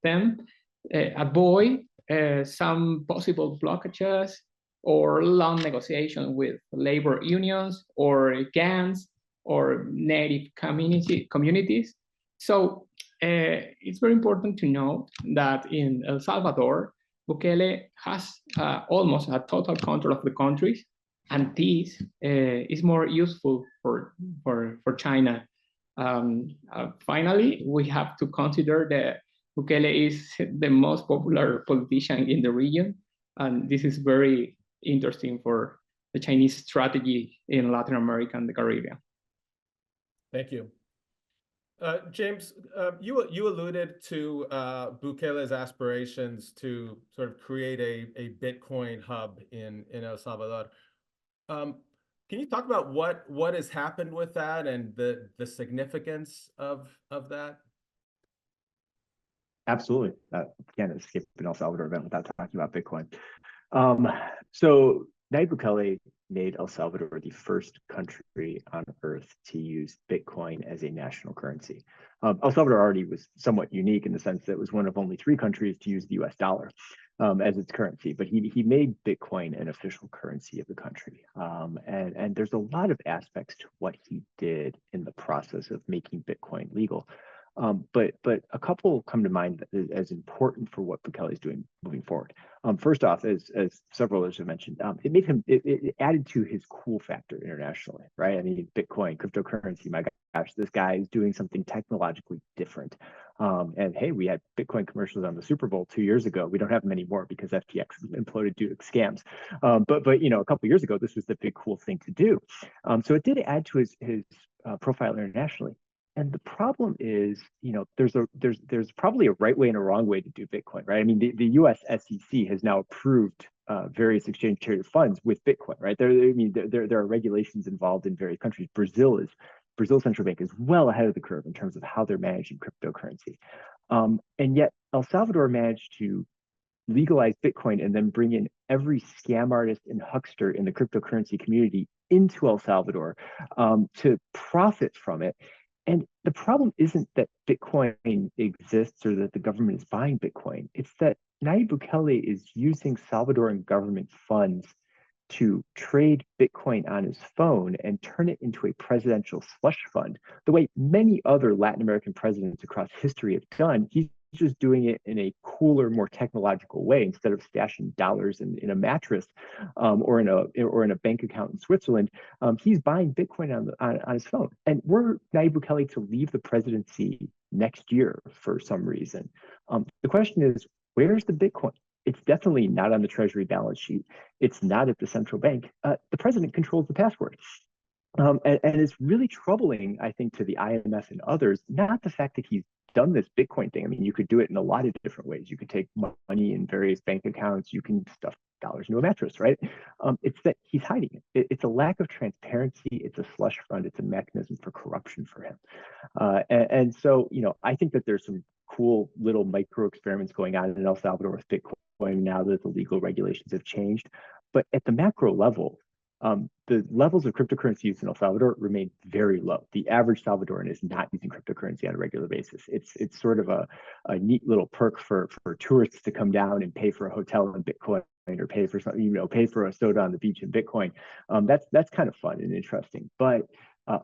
them avoid some possible blockages or long negotiation with labor unions or gangs or native communities. So it's very important to note that in El Salvador, Bukele has almost a total control of the country, and this is more useful for China. Finally, we have to consider that Bukele is the most popular politician in the region, and this is very interesting for the Chinese strategy in Latin America and the Caribbean. Thank you. James, you alluded to Bukele's aspirations to sort of create a Bitcoin hub in El Salvador. Can you talk about what has happened with that and the significance of that? Absolutely. Can't escape an El Salvador event without talking about Bitcoin. So Nayib Bukele made El Salvador the first country on earth to use Bitcoin as a national currency. El Salvador already was somewhat unique in the sense that it was one of only 3 countries to use the US dollar as its currency, but he made Bitcoin an official currency of the country. And there's a lot of aspects to what he did in the process of making Bitcoin legal. But a couple come to mind as important for what Bukele is doing moving forward. First off, as several others have mentioned, it added to his cool factor internationally, right? I mean, Bitcoin, cryptocurrency, my gosh, this guy is doing something technologically different. And hey, we had Bitcoin commercials on the Super Bowl 2 years ago. We don't have them anymore because FTX imploded due to scams. But you know, a couple of years ago, this was the big cool thing to do. So it did add to his profile internationally. And the problem is, you know, there's probably a right way and a wrong way to do Bitcoin, right? I mean, the US SEC has now approved various exchange traded funds with Bitcoin, right? There are regulations involved in various countries. Brazil's central bank is well ahead of the curve in terms of how they're managing cryptocurrency. And yet El Salvador managed to legalize Bitcoin and then bring in every scam artist and huckster in the cryptocurrency community into El Salvador to profit from it. And the problem isn't that Bitcoin exists or that the government is buying Bitcoin. It's that Nayib Bukele is using Salvadoran government funds to trade Bitcoin on his phone and turn it into a presidential slush fund, the way many other Latin American presidents across history have done. He's just doing it in a cooler, more technological way. Instead of stashing dollars in a mattress or in a bank account in Switzerland, he's buying Bitcoin on his phone. And were Nayib Bukele to leave the presidency next year for some reason, the question is, where's the Bitcoin? It's definitely not on the Treasury balance sheet. It's not at the central bank. The president controls the password. And it's really troubling, I think, to the IMF and others, not the fact that he's done this Bitcoin thing. I mean, you could do it in a lot of different ways. You could take money in various bank accounts. You can stuff dollars into a mattress, right? It's that he's hiding it. It's a lack of transparency. It's a slush fund. It's a mechanism for corruption for him. And so, you know, I think that there's some cool little micro experiments going on in El Salvador with Bitcoin now that the legal regulations have changed. But at the macro level, the levels of cryptocurrency use in El Salvador remain very low. The average Salvadoran is not using cryptocurrency on a regular basis. It's sort of a neat little perk for tourists to come down and pay for a hotel in Bitcoin or pay for something, pay for a soda on the beach in Bitcoin. That's kind of fun and interesting. But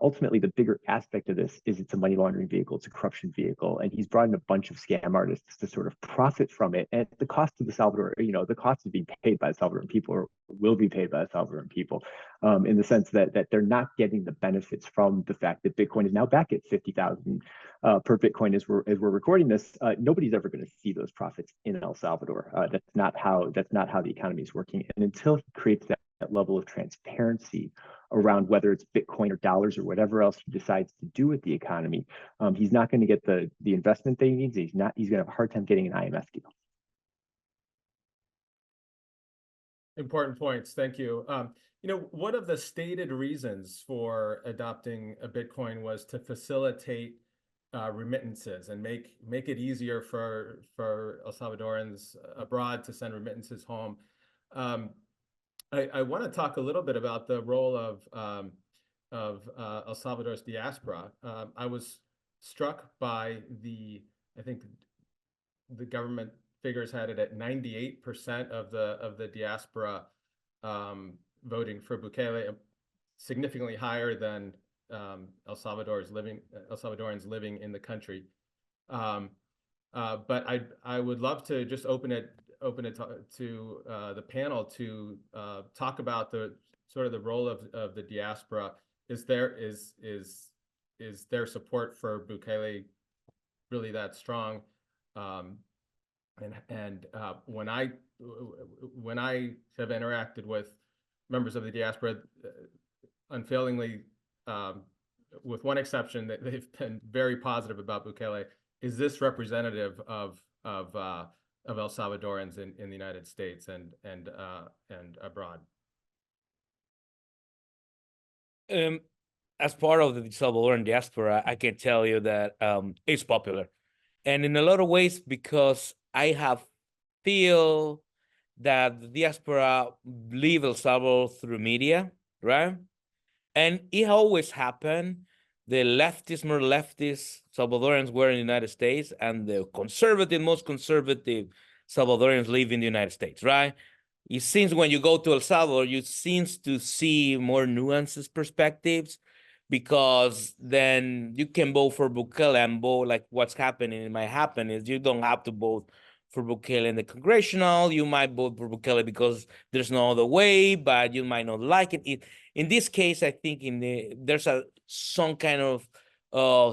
ultimately, the bigger aspect of this is it's a money laundering vehicle, it's a corruption vehicle, and he's brought in a bunch of scam artists to sort of profit from it at the cost of the Salvador. The cost of being paid by the Salvadoran people, or will be paid by the Salvadoran people, in the sense that they're not getting the benefits from the fact that Bitcoin is now back at 50,000 per Bitcoin as we're recording this. Nobody's ever going to see those profits in El Salvador. That's not how the economy is working, and until he creates that level of transparency around whether it's Bitcoin or dollars or whatever else he decides to do with the economy, he's not going to get the investment that he needs. He's going to have a hard time getting an IMF deal. Important points. Thank you. One of the stated reasons for adopting a Bitcoin was to facilitate remittances and make it easier for El Salvadorans abroad to send remittances home. I want to talk a little bit about the role of El Salvador's diaspora. I was struck by I think the government figures had it at 98% of the diaspora voting for Bukele, significantly higher than El Salvadorans living in the country. But I would love to just open it to the panel to talk about the sort of the role of the diaspora. Is their support for Bukele really that strong? And when I have interacted with members of the diaspora, unfailingly, with one exception, that they've been very positive about Bukele. Is this representative of El Salvadorans in the United States and abroad? As part of the Salvadoran diaspora, I can tell you that it's popular, and in a lot of ways because I have feel that the diaspora leave El Salvador through media, right? And it always happened. The more leftist Salvadorans were in the United States, and the most conservative Salvadorans live in the United States, right? It seems when you go to El Salvador, you seems to see more nuances, perspectives, because then you can vote for Bukele and vote like what's happening. It might happen is you don't have to vote for Bukele in the congressional. You might vote for Bukele because there's no other way, but you might not like it. In this case, I think there's some kind of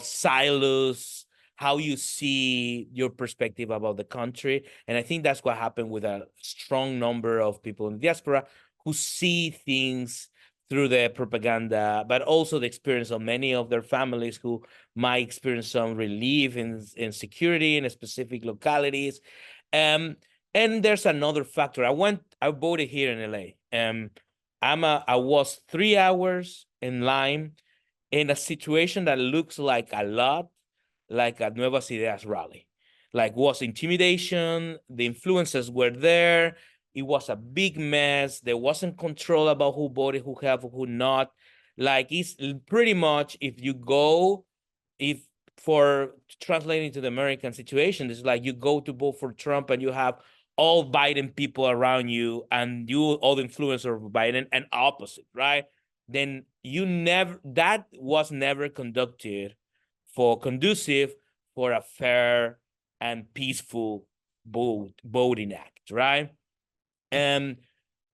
silos, how you see your perspective about the country. And I think that's what happened with a strong number of people in the diaspora who see things through the propaganda, but also the experience of many of their families who might experience some relief in security in specific localities. And there's another factor. I voted here in LA. I was 3 hours in line in a situation that looks like a lot like a Nuevas Ideas rally. Like was intimidation, the influencers were there, it was a big mess, there wasn't control about who voted, who have, who not. Like it's pretty much for translating to the American situation, it's like you go to vote for Trump and you have all Biden people around you and all the influencers of Biden and opposite, right? Then that was never conducive for a fair and peaceful voting act, right? And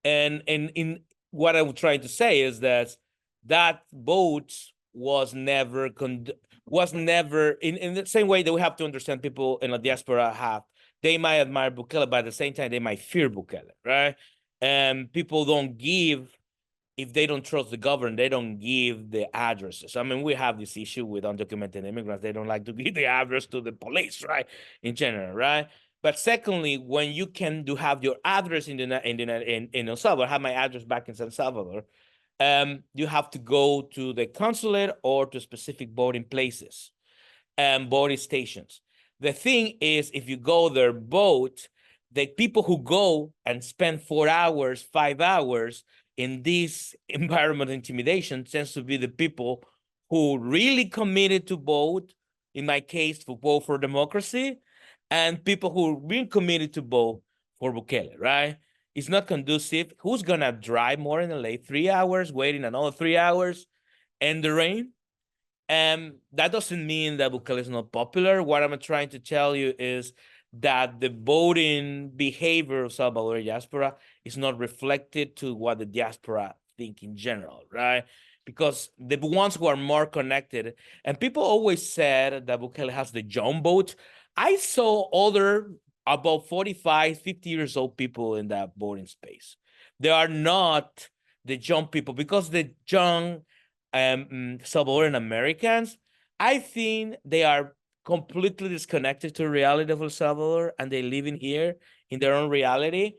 in what I'm trying to say is that vote was never in the same way that we have to understand people in the diaspora they might admire Bukele, but at the same time they might fear Bukele, right? And people don't give. If they don't trust the government, they don't give the addresses. I mean, we have this issue with undocumented immigrants. They don't like to give the address to the police, right? In general, right? But secondly, when you can have your address in El Salvador, have my address back in San Salvador, you have to go to the consulate or to specific voting places and voting stations. The thing is, if you go there, vote, the people who go and spend 4 hours, 5 hours, in this environment of intimidation tends to be the people who really committed to vote, in my case, to vote for democracy, and people who really committed to vote for Bukele, right? It's not conducive. Who's gonna drive more in LA? 3 hours, waiting another 3 hours in the rain? And that doesn't mean that Bukele is not popular. What I'm trying to tell you is that the voting behavior of Salvadoran diaspora is not reflected to what the diaspora think in general, right? Because the ones who are more connected, and people always said that Bukele has the young vote. I saw other about 45, 50 years old people in that voting space. They are not the young people, because the young Salvadoran Americans, I think they are completely disconnected to the reality of El Salvador, and they live in here in their own reality.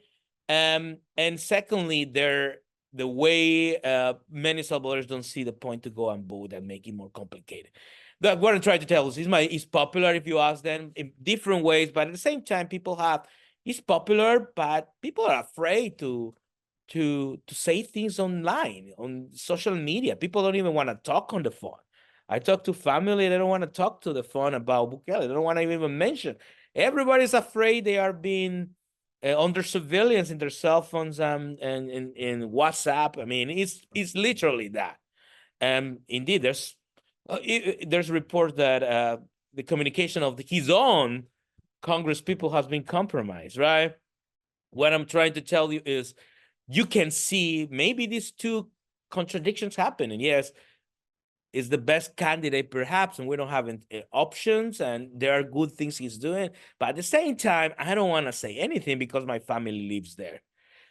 And secondly, the way many Salvadorans don't see the point to go and vote and make it more complicated. That what I'm trying to tell us is popular if you ask them in different ways, but at the same time, it's popular, but people are afraid to say things online, on social media. People don't even want to talk on the phone. I talk to family, they don't want to talk to the phone about Bukele. They don't want to even mention. Everybody's afraid they are being under surveillance in their cell phones and in WhatsApp. I mean, it's literally that. And indeed, there's reports that the communication of his own Congress people has been compromised, right? What I'm trying to tell you is, you can see maybe these two contradictions happen. And yes, is the best candidate perhaps, and we don't have options, and there are good things he's doing. But at the same time, I don't want to say anything because my family lives there.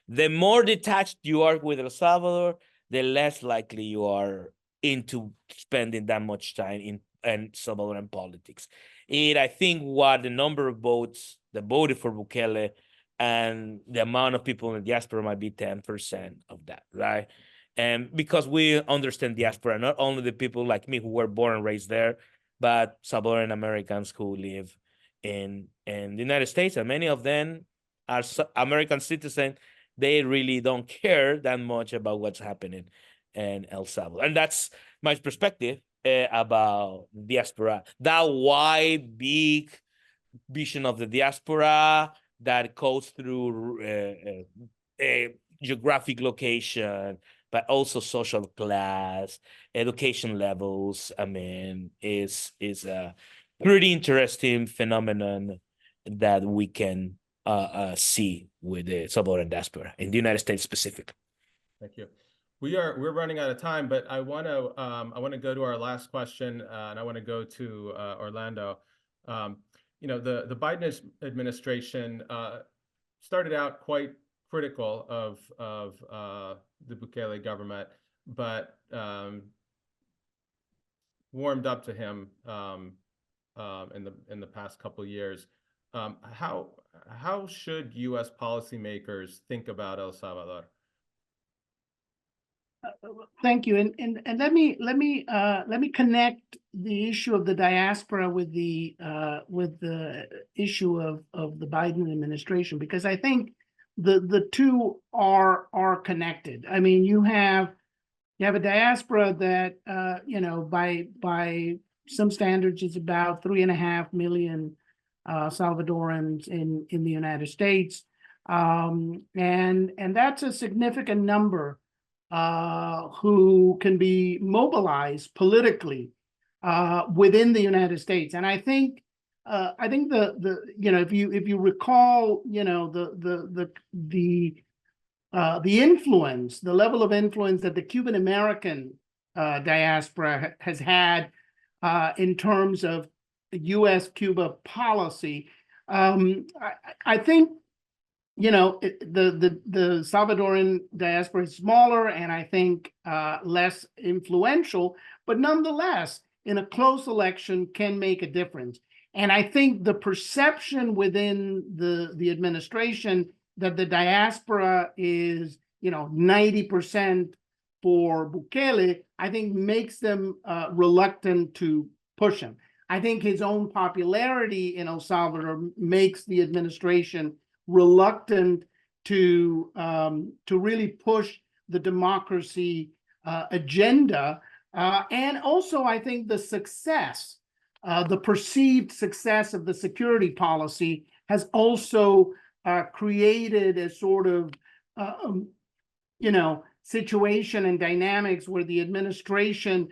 The more detached you are with El Salvador, the less likely you are into spending that much time in Salvadoran politics. I think what the number of votes that voted for Bukele and the amount of people in the diaspora might be 10% of that, right? And because we understand diaspora, not only the people like me who were born and raised there, but Salvadoran Americans who live in the United States, and many of them are American citizens. They really don't care that much about what's happening in El Salvador. And that's my perspective about diaspora. That wide, big vision of the diaspora that goes through geographic location, but also social class, education levels. I mean, is a pretty interesting phenomenon that we can see with the Salvadoran diaspora in the United States specifically. Thank you. We're running out of time, but I want to go to our last question, and I want to go to Orlando. The Biden administration started out quite critical of the Bukele government, but warmed up to him in the past couple of years. How should U.S. policymakers think about El Salvador? Thank you, and let me connect the issue of the diaspora with the issue of the Biden administration, because I think the two are connected. I mean, you have a diaspora that by some standards is about 3.5 million Salvadorans in the United States, and that's a significant number who can be mobilized politically within the United States. And I think if you recall, the influence, the level of influence that the Cuban American diaspora has had in terms of U.S.-Cuba policy, I think the Salvadoran diaspora is smaller and I think less influential, but nonetheless, in a close election can make a difference. And I think the perception within the administration that the diaspora is 90% for Bukele, I think makes them reluctant to push him. I think his own popularity in El Salvador makes the administration reluctant to really push the democracy agenda. And also, I think the success, the perceived success of the security policy has also created a sort of, situation and dynamics where the administration,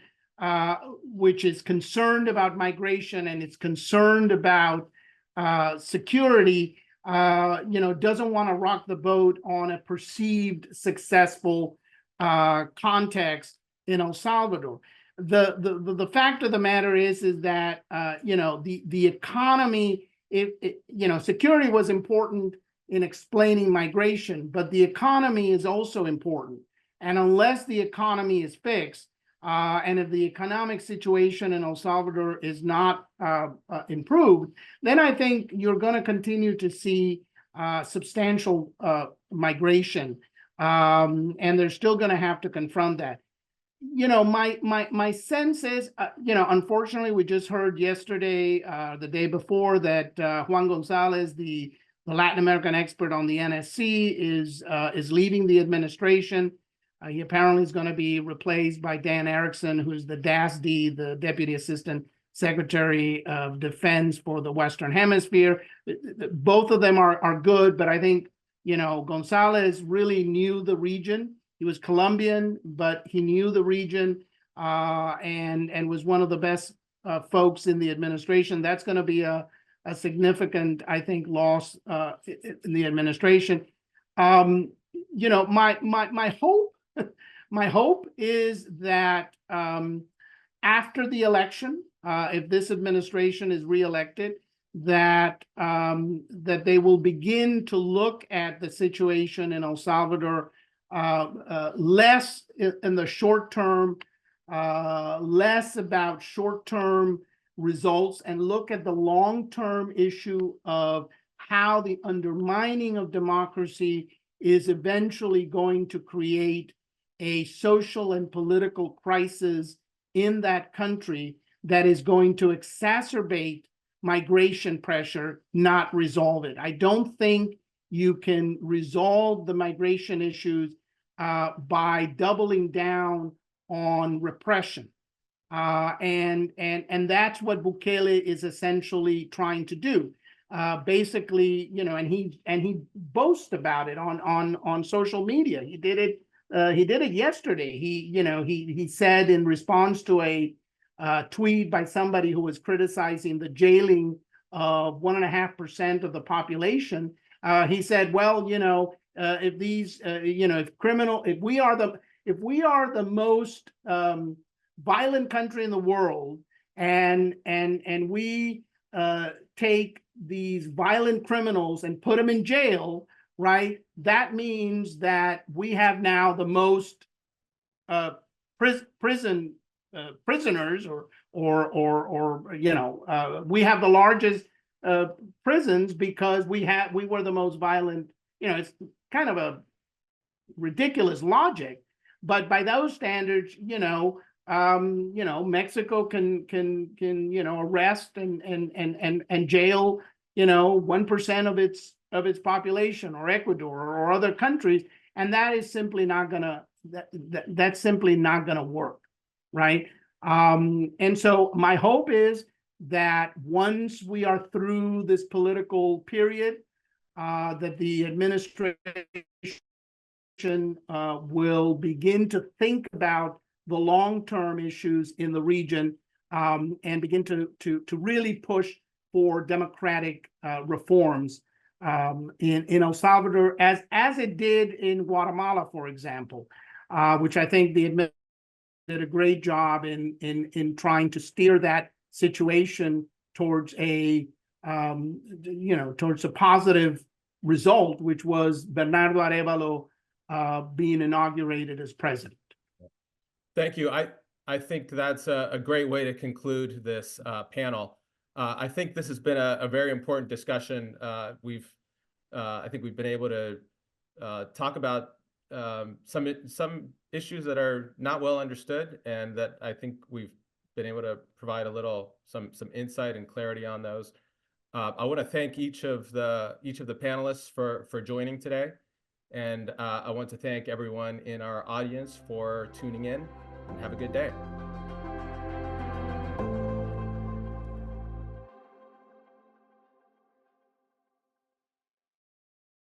which is concerned about migration and it's concerned about security, doesn't want to rock the boat on a perceived successful context in El Salvador. The fact of the matter is that the economy, security was important in explaining migration, but the economy is also important. And unless the economy is fixed, and if the economic situation in El Salvador is not improved, then I think you're going to continue to see substantial migration, and they're still going to have to confront that. My sense is, unfortunately, we just heard yesterday, the day before, that Juan Gonzalez, the Latin American expert on the NSC, is leaving the administration. He apparently is going to be replaced by Dan Erickson, who's the DASD, the Deputy Assistant Secretary of Defense for the Western Hemisphere. Both of them are good, but I think, Gonzalez really knew the region. He was Colombian, but he knew the region and was one of the best folks in the administration. That's going to be a significant, I think, loss in the administration. My hope, my hope is that after the election, if this administration is reelected, that they will begin to look at the situation in El Salvador less in the short term, less about short-term results, and look at the long-term issue of how the undermining of democracy is eventually going to create a social and political crisis in that country that is going to exacerbate migration pressure, not resolve it. I don't think you can resolve the migration issues by doubling down on repression. And that's what Bukele is essentially trying to do. Basically, and he boasts about it on social media. He did it yesterday. He said in response to a tweet by somebody who was criticizing the jailing of 1.5% of the population, he said, well, if we are the most violent country in the world, and we take these violent criminals and put them in jail, right? That means that we have now the most prisoners, or we have the largest prisons because we were the most violent. It's kind of a ridiculous logic, but by those standards, Mexico can arrest and jail 1% of its population, or Ecuador or other countries, and that is simply not gonna that's simply not gonna work, right? And so my hope is that once we are through this political period, that the administration will begin to think about the long-term issues in the region, and begin to really push for democratic reforms in El Salvador, as it did in Guatemala, for example, which I think the administration did a great job in trying to steer that situation towards a positive result, which was Bernardo Arévalo being inaugurated as president. Thank you. I think that's a great way to conclude this panel. I think this has been a very important discussion. I think we've been able to talk about some issues that are not well understood, and that I think we've been able to provide some insight and clarity on those. I want to thank each of the panelists for joining today. And I want to thank everyone in our audience for tuning in, and have a good day.